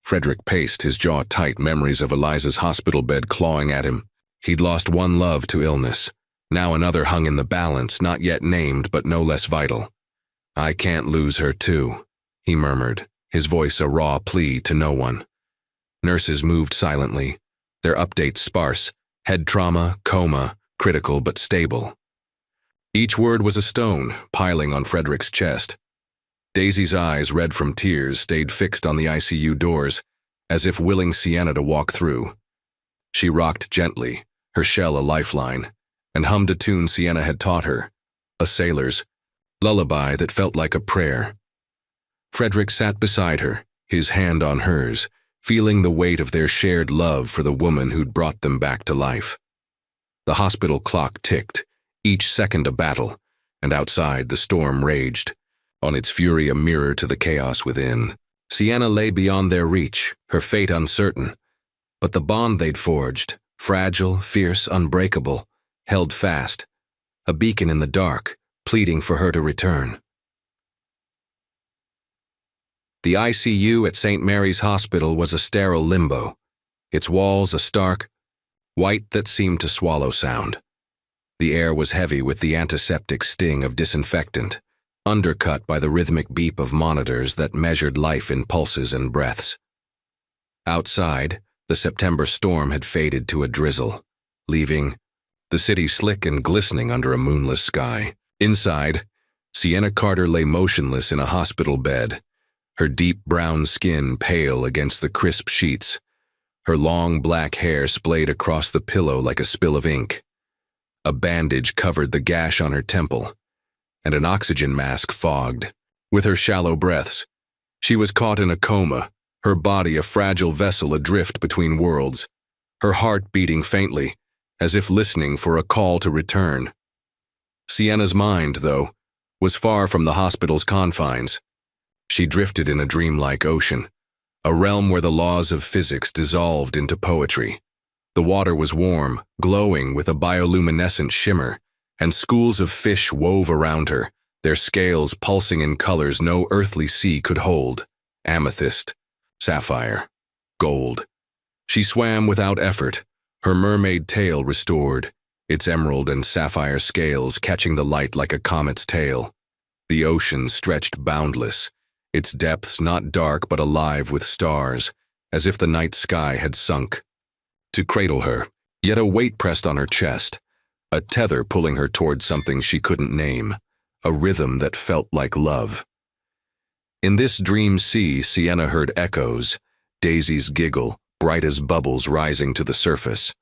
Frederick paced, his jaw tight, memories of Eliza's hospital bed clawing at him. He'd lost one love to illness. Now another hung in the balance, not yet named but no less vital. "I can't lose her too," he murmured, his voice a raw plea to no one. Nurses moved silently, their updates sparse, head trauma, coma, critical but stable. Each word was a stone, piling on Frederick's chest. Daisy's eyes, red from tears, stayed fixed on the ICU doors, as if willing Sienna to walk through. She rocked gently, her shell a lifeline, and hummed a tune Sienna had taught her, a sailor's lullaby that felt like a prayer. Frederick sat beside her, his hand on hers, feeling the weight of their shared love for the woman who'd brought them back to life. The hospital clock ticked, each second a battle, and outside the storm raged, on its fury a mirror to the chaos within. Sienna lay beyond their reach, her fate uncertain, but the bond they'd forged, fragile, fierce, unbreakable, held fast, a beacon in the dark, pleading for her to return. The ICU at St. Mary's Hospital was a sterile limbo, its walls a stark white that seemed to swallow sound. The air was heavy with the antiseptic sting of disinfectant, undercut by the rhythmic beep of monitors that measured life in pulses and breaths. Outside, the September storm had faded to a drizzle, leaving the city slick and glistening under a moonless sky. Inside, Sienna Carter lay motionless in a hospital bed, her deep brown skin pale against the crisp sheets, her long black hair splayed across the pillow like a spill of ink. A bandage covered the gash on her temple, and an oxygen mask fogged. With her shallow breaths, she was caught in a coma, her body a fragile vessel adrift between worlds, her heart beating faintly, as if listening for a call to return. Sienna's mind, though, was far from the hospital's confines. She drifted in a dreamlike ocean, a realm where the laws of physics dissolved into poetry. The water was warm, glowing with a bioluminescent shimmer, and schools of fish wove around her, their scales pulsing in colors no earthly sea could hold: amethyst, sapphire, gold. She swam without effort, her mermaid tail restored, its emerald and sapphire scales catching the light like a comet's tail. The ocean stretched boundless, its depths not dark but alive with stars, as if the night sky had sunk. To cradle her, yet a weight pressed on her chest, a tether pulling her toward something she couldn't name, a rhythm that felt like love. In this dream sea, Sienna heard echoes, Daisy's giggle, bright as bubbles rising to the surface,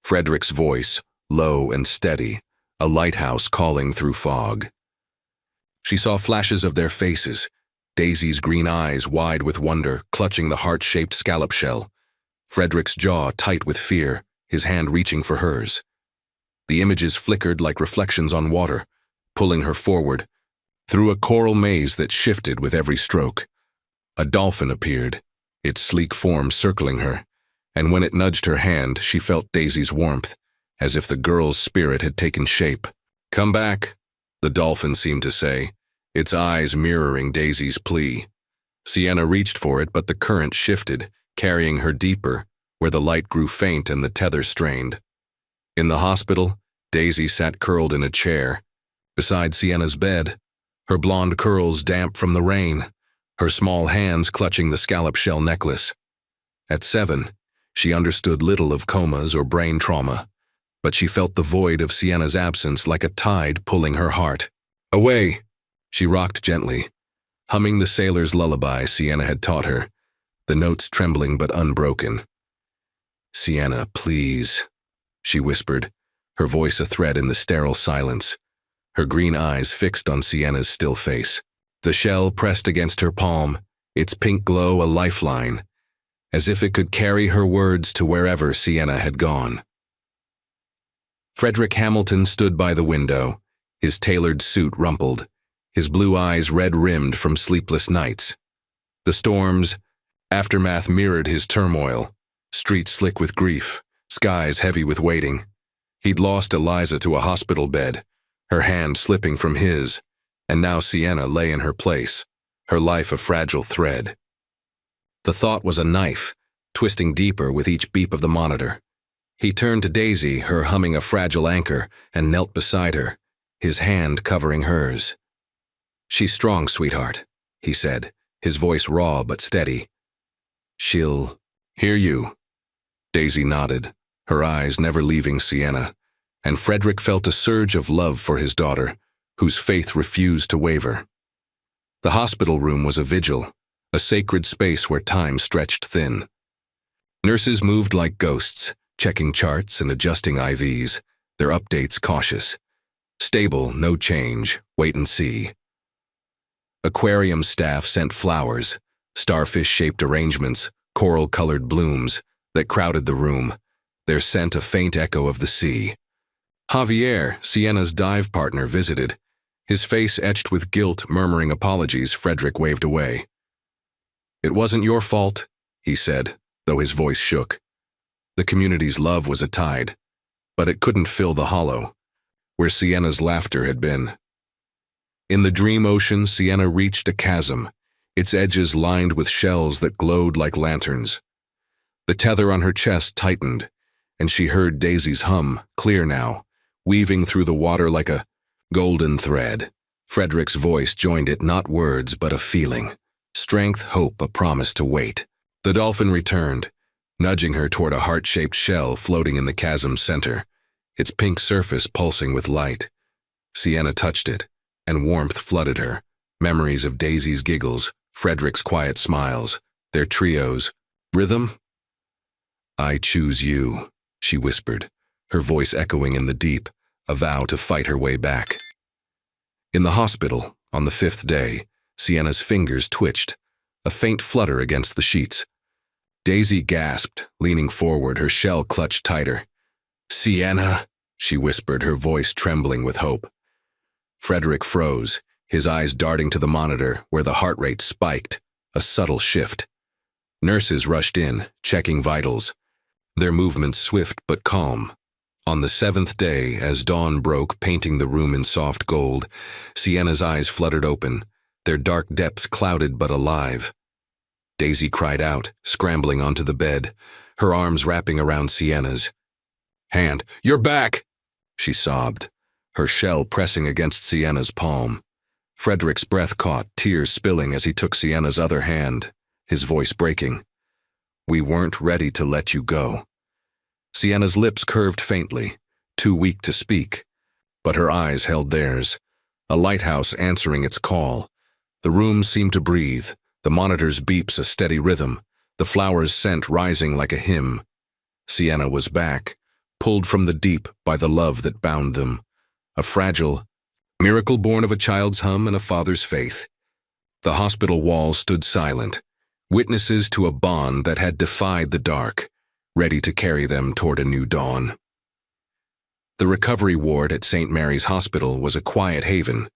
Frederick's voice, low and steady, a lighthouse calling through fog. She saw flashes of their faces, Daisy's green eyes wide with wonder, clutching the heart-shaped scallop shell, Frederick's jaw tight with fear, his hand reaching for hers. The images flickered like reflections on water, pulling her forward, through a coral maze that shifted with every stroke. A dolphin appeared, its sleek form circling her, and when it nudged her hand, she felt Daisy's warmth, as if the girl's spirit had taken shape. "Come back," the dolphin seemed to say, its eyes mirroring Daisy's plea. Sienna reached for it, but the current shifted, carrying her deeper, where the light grew faint and the tether strained. In the hospital, Daisy sat curled in a chair, beside Sienna's bed, her blonde curls damp from the rain, her small hands clutching the scallop shell necklace. At 7, she understood little of comas or brain trauma, but she felt the void of Sienna's absence like a tide pulling her heart. Away! She rocked gently, humming the sailor's lullaby Sienna had taught her, the notes trembling but unbroken. "Sienna, please," she whispered, her voice a thread in the sterile silence, her green eyes fixed on Sienna's still face. The shell pressed against her palm, its pink glow a lifeline, as if it could carry her words to wherever Sienna had gone. Frederick Hamilton stood by the window, his tailored suit rumpled, his blue eyes red-rimmed from sleepless nights. The storm's aftermath mirrored his turmoil, streets slick with grief, skies heavy with waiting. He'd lost Eliza to a hospital bed, her hand slipping from his, and now Sienna lay in her place, her life a fragile thread. The thought was a knife, twisting deeper with each beep of the monitor. He turned to Daisy, her humming a fragile anchor, and knelt beside her, his hand covering hers. "She's strong, sweetheart," he said, his voice raw but steady. "She'll hear you." Daisy nodded, her eyes never leaving Sienna, and Frederick felt a surge of love for his daughter, whose faith refused to waver. The hospital room was a vigil, a sacred space where time stretched thin. Nurses moved like ghosts, checking charts and adjusting IVs, their updates cautious. Stable, no change, wait and see. Aquarium staff sent flowers, starfish-shaped arrangements, coral-colored blooms, that crowded the room, their scent a faint echo of the sea. Javier, Sienna's dive partner, visited, his face etched with guilt, murmuring apologies Frederick waved away. "It wasn't your fault," he said, though his voice shook. The community's love was a tide, but it couldn't fill the hollow, where Sienna's laughter had been. In the dream ocean, Sienna reached a chasm, its edges lined with shells that glowed like lanterns. The tether on her chest tightened, and she heard Daisy's hum, clear now, weaving through the water like a golden thread. Frederick's voice joined it, not words, but a feeling. Strength, hope, a promise to wait. The dolphin returned, nudging her toward a heart-shaped shell floating in the chasm's center, its pink surface pulsing with light. Sienna touched it, and warmth flooded her, memories of Daisy's giggles, Frederick's quiet smiles, their trios. Rhythm? "I choose you," she whispered, her voice echoing in the deep, a vow to fight her way back. In the hospital, on the 5th day, Sienna's fingers twitched, a faint flutter against the sheets. Daisy gasped, leaning forward, her shell clutched tighter. "Sienna," she whispered, her voice trembling with hope. Frederick froze, his eyes darting to the monitor, where the heart rate spiked, a subtle shift. Nurses rushed in, checking vitals, their movements swift but calm. On the 7th day, as dawn broke, painting the room in soft gold, Sienna's eyes fluttered open, their dark depths clouded but alive. Daisy cried out, scrambling onto the bed, her arms wrapping around Sienna's. "Hand, you're back!" she sobbed, her shell pressing against Sienna's palm. Frederick's breath caught, tears spilling as he took Sienna's other hand, his voice breaking. "We weren't ready to let you go." Sienna's lips curved faintly, too weak to speak, but her eyes held theirs, a lighthouse answering its call. The room seemed to breathe, the monitor's beeps a steady rhythm, the flower's scent rising like a hymn. Sienna was back, pulled from the deep by the love that bound them, a fragile miracle born of a child's hum and a father's faith. The hospital walls stood silent, witnesses to a bond that had defied the dark, ready to carry them toward a new dawn. The recovery ward at St. Mary's Hospital was a quiet haven,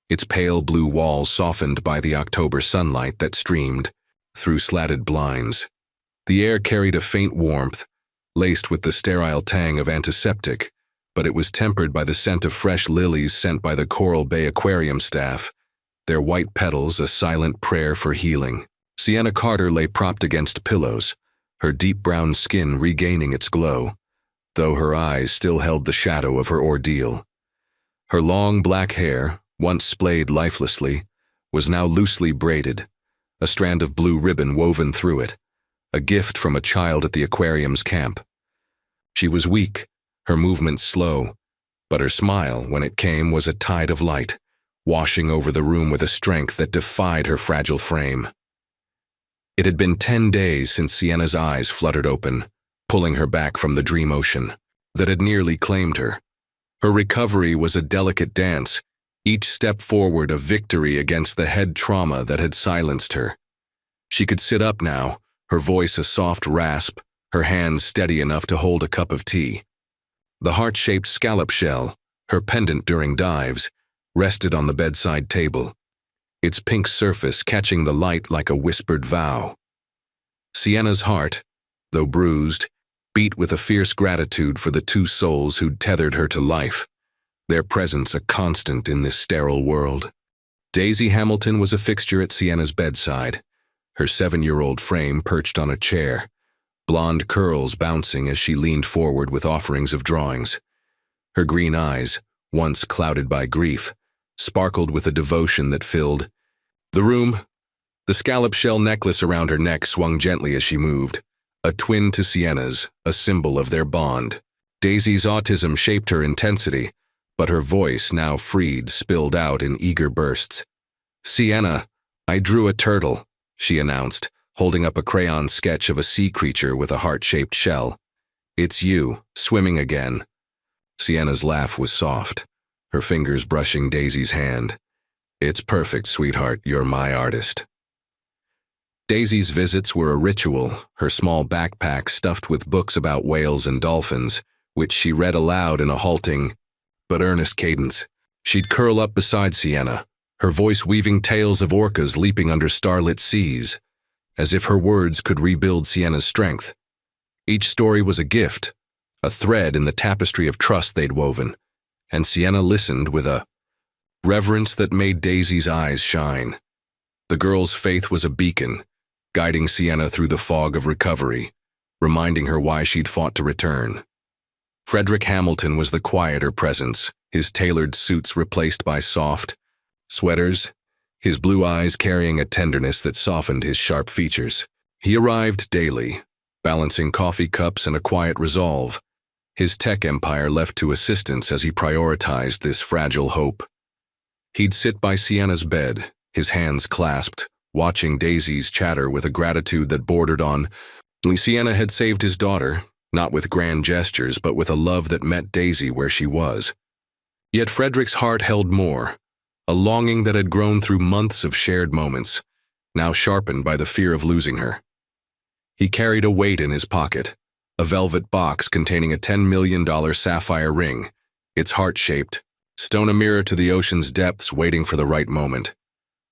its pale blue walls softened by the October sunlight that streamed through slatted blinds. The air carried a faint warmth, laced with the sterile tang of antiseptic, but it was tempered by the scent of fresh lilies sent by the Coral Bay Aquarium staff, their white petals a silent prayer for healing. Sienna Carter lay propped against pillows, her deep brown skin regaining its glow, though her eyes still held the shadow of her ordeal. Her long black hair, once splayed lifelessly, was now loosely braided, a strand of blue ribbon woven through it, a gift from a child at the aquarium's camp. She was weak, her movements slow, but her smile, when it came, was a tide of light, washing over the room with a strength that defied her fragile frame. It had been 10 days since Sienna's eyes fluttered open, pulling her back from the dream ocean that had nearly claimed her. Her recovery was a delicate dance, each step forward a victory against the head trauma that had silenced her. She could sit up now, her voice a soft rasp, her hands steady enough to hold a cup of tea. The heart-shaped scallop shell, her pendant during dives, rested on the bedside table, its pink surface catching the light like a whispered vow. Sienna's heart, though bruised, beat with a fierce gratitude for the two souls who'd tethered her to life, their presence a constant in this sterile world. Daisy Hamilton was a fixture at Sienna's bedside, her 7-year-old frame perched on a chair, blonde curls bouncing as she leaned forward with offerings of drawings. Her green eyes, once clouded by grief, sparkled with a devotion that filled the room. The scallop shell necklace around her neck swung gently as she moved, a twin to Sienna's, a symbol of their bond. Daisy's autism shaped her intensity, but her voice, now freed, spilled out in eager bursts. "Sienna, I drew a turtle," she announced, holding up a crayon sketch of a sea creature with a heart-shaped shell. "It's you, swimming again." Sienna's laugh was soft, her fingers brushing Daisy's hand. "It's perfect, sweetheart, you're my artist." Daisy's visits were a ritual, her small backpack stuffed with books about whales and dolphins, which she read aloud in a halting but earnest cadence. She'd curl up beside Sienna, her voice weaving tales of orcas leaping under starlit seas, as if her words could rebuild Sienna's strength. Each story was a gift, a thread in the tapestry of trust they'd woven, and Sienna listened with a reverence that made Daisy's eyes shine. The girl's faith was a beacon, guiding Sienna through the fog of recovery, reminding her why she'd fought to return. Frederick Hamilton was the quieter presence, his tailored suits replaced by soft sweaters, his blue eyes carrying a tenderness that softened his sharp features. He arrived daily, balancing coffee cups and a quiet resolve, his tech empire left to assistants as he prioritized this fragile hope. He'd sit by Sienna's bed, his hands clasped, watching Daisy's chatter with a gratitude that bordered on Sienna had saved his daughter, not with grand gestures, but with a love that met Daisy where she was. Yet Frederick's heart held more, a longing that had grown through months of shared moments, now sharpened by the fear of losing her. He carried a weight in his pocket, a velvet box containing a $10 million sapphire ring, its heart-shaped, stone a mirror to the ocean's depths waiting for the right moment.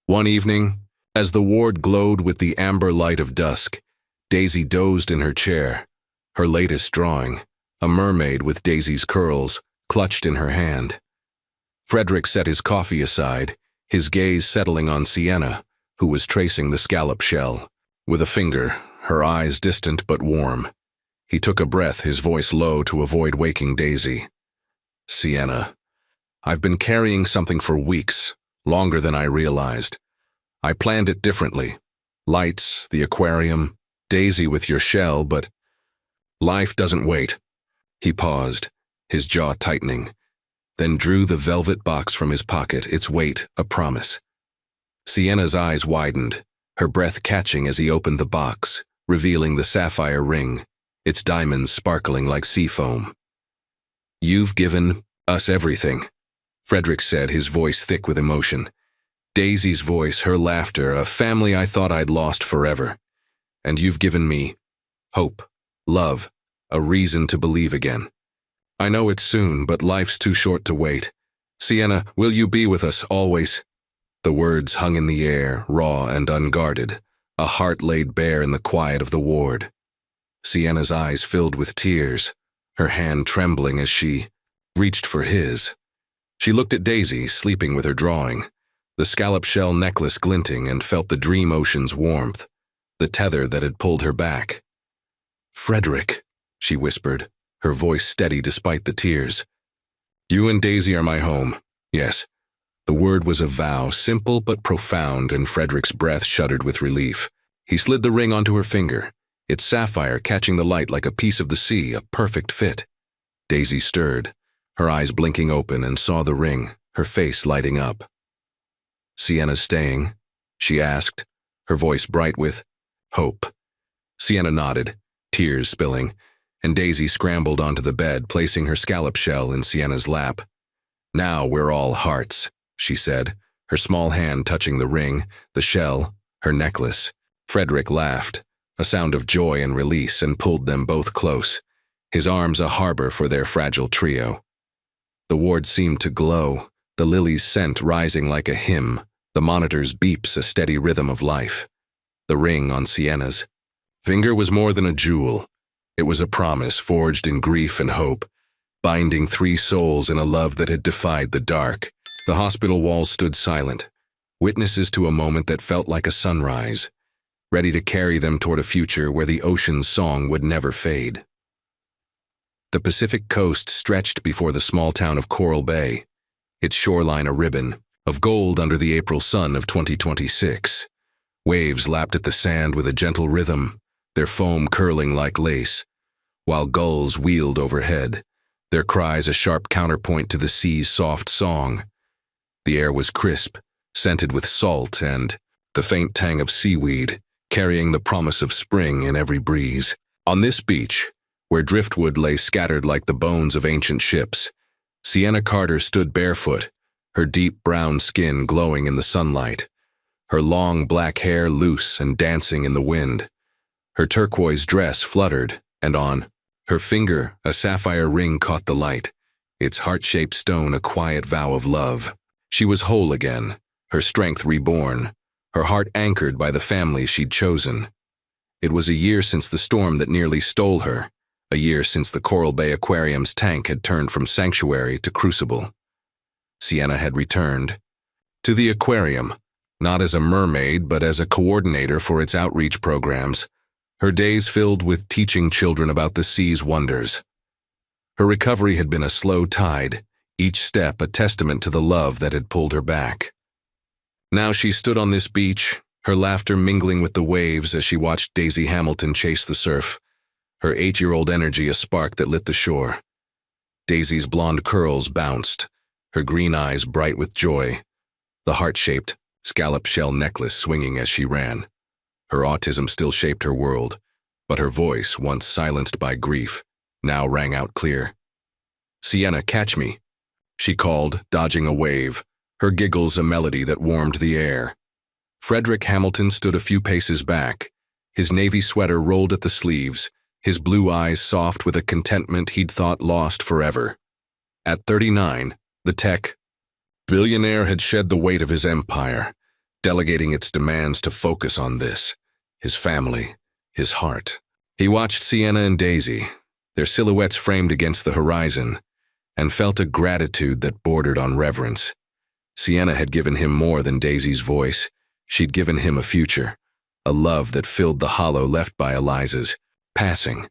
One evening, as the ward glowed with the amber light of dusk, Daisy dozed in her chair, her latest drawing, a mermaid with Daisy's curls, clutched in her hand. Frederick set his coffee aside, his gaze settling on Sienna, who was tracing the scallop shell. With a finger, her eyes distant but warm. He took a breath, his voice low to avoid waking Daisy. "Sienna, I've been carrying something for weeks, longer than I realized. I planned it differently. Lights, the aquarium, Daisy with your shell, but life doesn't wait." He paused, his jaw tightening, then drew the velvet box from his pocket, its weight a promise. Sienna's eyes widened, her breath catching as he opened the box, revealing the sapphire ring, its diamonds sparkling like sea foam. "You've given us everything," Frederick said, his voice thick with emotion. Daisy's voice, her laughter, a family I thought I'd lost forever. "And you've given me hope, love, a reason to believe again. I know it's soon, but life's too short to wait. Sienna, will you be with us always?" The words hung in the air, raw and unguarded, a heart laid bare in the quiet of the ward. Sienna's eyes filled with tears, her hand trembling as she reached for his. She looked at Daisy, sleeping with her drawing, the scallop shell necklace glinting, and felt the dream ocean's warmth, the tether that had pulled her back. "Frederick," she whispered, her voice steady despite the tears. "You and Daisy are my home, yes." The word was a vow, simple but profound, and Frederick's breath shuddered with relief. He slid the ring onto her finger, its sapphire catching the light like a piece of the sea, a perfect fit. Daisy stirred, her eyes blinking open, and saw the ring, her face lighting up. "Sienna's staying?" she asked, her voice bright with hope. Sienna nodded, tears spilling, and Daisy scrambled onto the bed, placing her scallop shell in Sienna's lap. "Now we're all hearts," she said, her small hand touching the ring, the shell, her necklace. Frederick laughed, a sound of joy and release, and pulled them both close, his arms a harbor for their fragile trio. The ward seemed to glow, the lily's scent rising like a hymn, the monitor's beeps a steady rhythm of life. The ring on Sienna's finger was more than a jewel. It was a promise forged in grief and hope, binding three souls in a love that had defied the dark. The hospital walls stood silent, witnesses to a moment that felt like a sunrise, ready to carry them toward a future where the ocean's song would never fade. The Pacific coast stretched before the small town of Coral Bay, its shoreline a ribbon of gold under the April sun of 2026. Waves lapped at the sand with a gentle rhythm, their foam curling like lace, while gulls wheeled overhead, their cries a sharp counterpoint to the sea's soft song. The air was crisp, scented with salt and the faint tang of seaweed, carrying the promise of spring in every breeze. On this beach, where driftwood lay scattered like the bones of ancient ships, Sienna Carter stood barefoot, her deep brown skin glowing in the sunlight, her long black hair loose and dancing in the wind. Her turquoise dress fluttered, and on her finger a sapphire ring caught the light, its heart-shaped stone a quiet vow of love. She was whole again, her strength reborn, her heart anchored by the family she'd chosen. It was a year since the storm that nearly stole her, a year since the Coral Bay Aquarium's tank had turned from sanctuary to crucible. Sienna had returned to the aquarium, not as a mermaid but as a coordinator for its outreach programs, her days filled with teaching children about the sea's wonders. Her recovery had been a slow tide, each step a testament to the love that had pulled her back. Now she stood on this beach, her laughter mingling with the waves as she watched Daisy Hamilton chase the surf, her 8-year-old energy a spark that lit the shore. Daisy's blonde curls bounced, her green eyes bright with joy, the heart-shaped, scallop shell necklace swinging as she ran. Her autism still shaped her world, but her voice, once silenced by grief, now rang out clear. "Sienna, catch me," she called, dodging a wave, her giggles a melody that warmed the air. Frederick Hamilton stood a few paces back, his navy sweater rolled at the sleeves, his blue eyes soft with a contentment he'd thought lost forever. At 39, the tech billionaire had shed the weight of his empire, delegating its demands to focus on this, his family, his heart. He watched Sienna and Daisy, their silhouettes framed against the horizon, and felt a gratitude that bordered on reverence. Sienna had given him more than Daisy's voice. She'd given him a future, a love that filled the hollow left by Eliza's passing.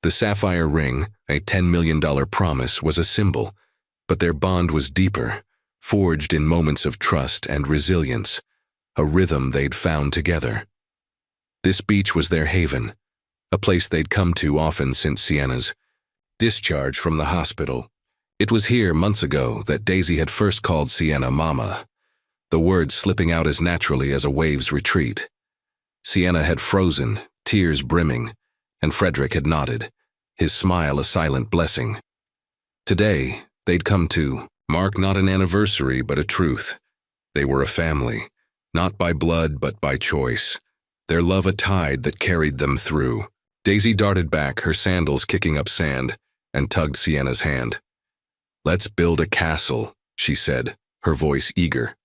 The sapphire ring, a $10 million promise, was a symbol, but their bond was deeper, forged in moments of trust and resilience, a rhythm they'd found together. This beach was their haven, a place they'd come to often since Sienna's discharge from the hospital. It was here months ago that Daisy had first called Sienna Mama, the words slipping out as naturally as a wave's retreat. Sienna had frozen, tears brimming, and Frederick had nodded, his smile a silent blessing. Today, they'd come to mark not an anniversary but a truth. They were a family, not by blood but by choice, their love a tide that carried them through. Daisy darted back, her sandals kicking up sand, and tugged Sienna's hand. "Let's build a castle," she said, her voice eager.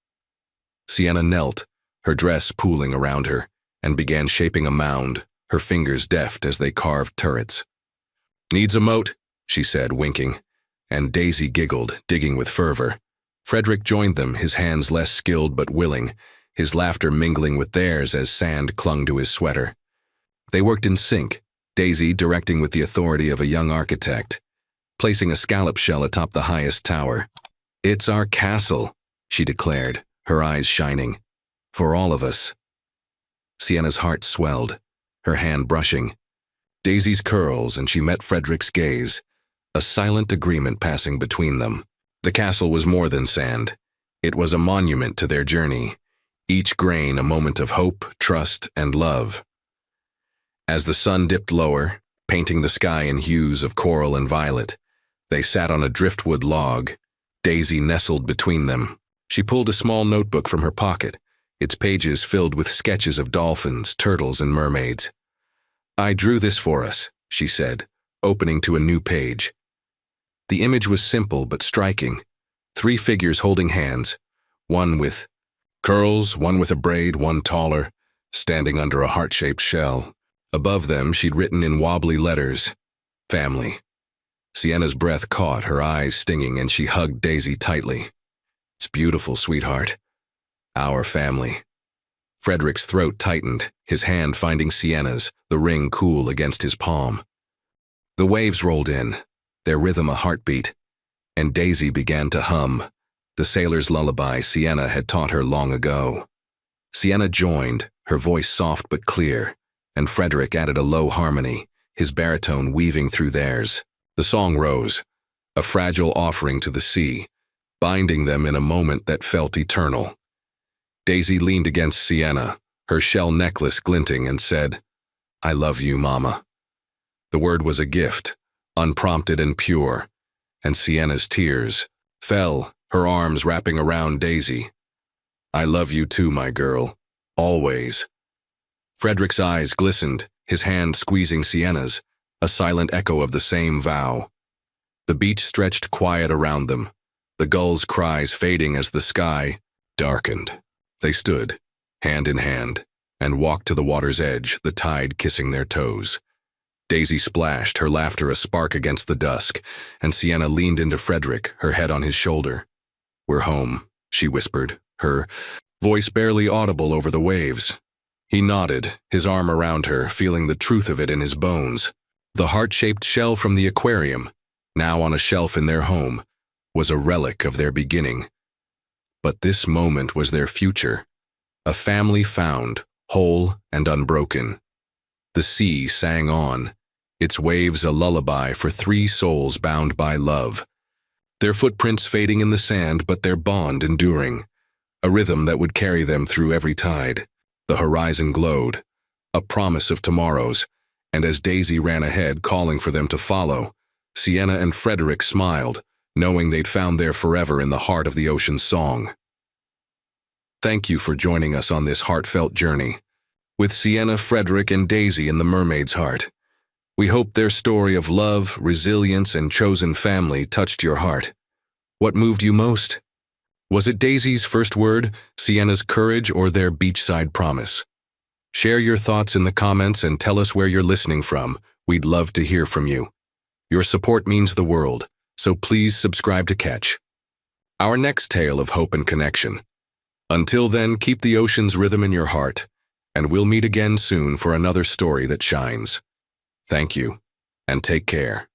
Sienna knelt, her dress pooling around her, and began shaping a mound, her fingers deft as they carved turrets. "Needs a moat," she said, winking, and Daisy giggled, digging with fervor. Frederick joined them, his hands less skilled but willing, his laughter mingling with theirs as sand clung to his sweater. They worked in sync, Daisy directing with the authority of a young architect, placing a scallop shell atop the highest tower. "It's our castle," she declared, her eyes shining. "For all of us." Sienna's heart swelled, her hand brushing Daisy's curls, and she met Frederick's gaze, a silent agreement passing between them. The castle was more than sand. It was a monument to their journey, each grain a moment of hope, trust, and love. As the sun dipped lower, painting the sky in hues of coral and violet, they sat on a driftwood log, Daisy nestled between them. She pulled a small notebook from her pocket, its pages filled with sketches of dolphins, turtles, and mermaids. "I drew this for us," she said, opening to a new page. The image was simple but striking. 3 figures holding hands, one with curls, one with a braid, one taller, standing under a heart-shaped shell. Above them, she'd written in wobbly letters, "Family." Sienna's breath caught, her eyes stinging, and she hugged Daisy tightly. "It's beautiful, sweetheart. Our family." Frederick's throat tightened, his hand finding Sienna's, the ring cool against his palm. The waves rolled in, their rhythm a heartbeat, and Daisy began to hum, the sailor's lullaby Sienna had taught her long ago. Sienna joined, her voice soft but clear, and Frederick added a low harmony, his baritone weaving through theirs. The song rose, a fragile offering to the sea, binding them in a moment that felt eternal. Daisy leaned against Sienna, her shell necklace glinting, and said, "I love you, Mama." The word was a gift, unprompted and pure, and Sienna's tears fell, her arms wrapping around Daisy. "I love you too, my girl, always." Frederick's eyes glistened, his hand squeezing Sienna's, a silent echo of the same vow. The beach stretched quiet around them, the gulls' cries fading as the sky darkened. They stood, hand in hand, and walked to the water's edge, the tide kissing their toes. Daisy splashed, her laughter a spark against the dusk, and Sienna leaned into Frederick, her head on his shoulder. "We're home," she whispered, her voice barely audible over the waves. He nodded, his arm around her, feeling the truth of it in his bones. The heart-shaped shell from the aquarium, now on a shelf in their home, was a relic of their beginning. But this moment was their future, a family found, whole and unbroken. The sea sang on, its waves a lullaby for 3 souls bound by love. Their footprints fading in the sand, but their bond enduring, a rhythm that would carry them through every tide. The horizon glowed, a promise of tomorrows, and as Daisy ran ahead, calling for them to follow, Sienna and Frederick smiled, knowing they'd found their forever in the heart of the ocean's song. Thank you for joining us on this heartfelt journey, with Sienna, Frederick, and Daisy in the mermaid's heart. We hope their story of love, resilience, and chosen family touched your heart. What moved you most? Was it Daisy's first word, Sienna's courage, or their beachside promise? Share your thoughts in the comments and tell us where you're listening from. We'd love to hear from you. Your support means the world, so please subscribe to catch our next tale of hope and connection. Until then, keep the ocean's rhythm in your heart, and we'll meet again soon for another story that shines. Thank you, and take care.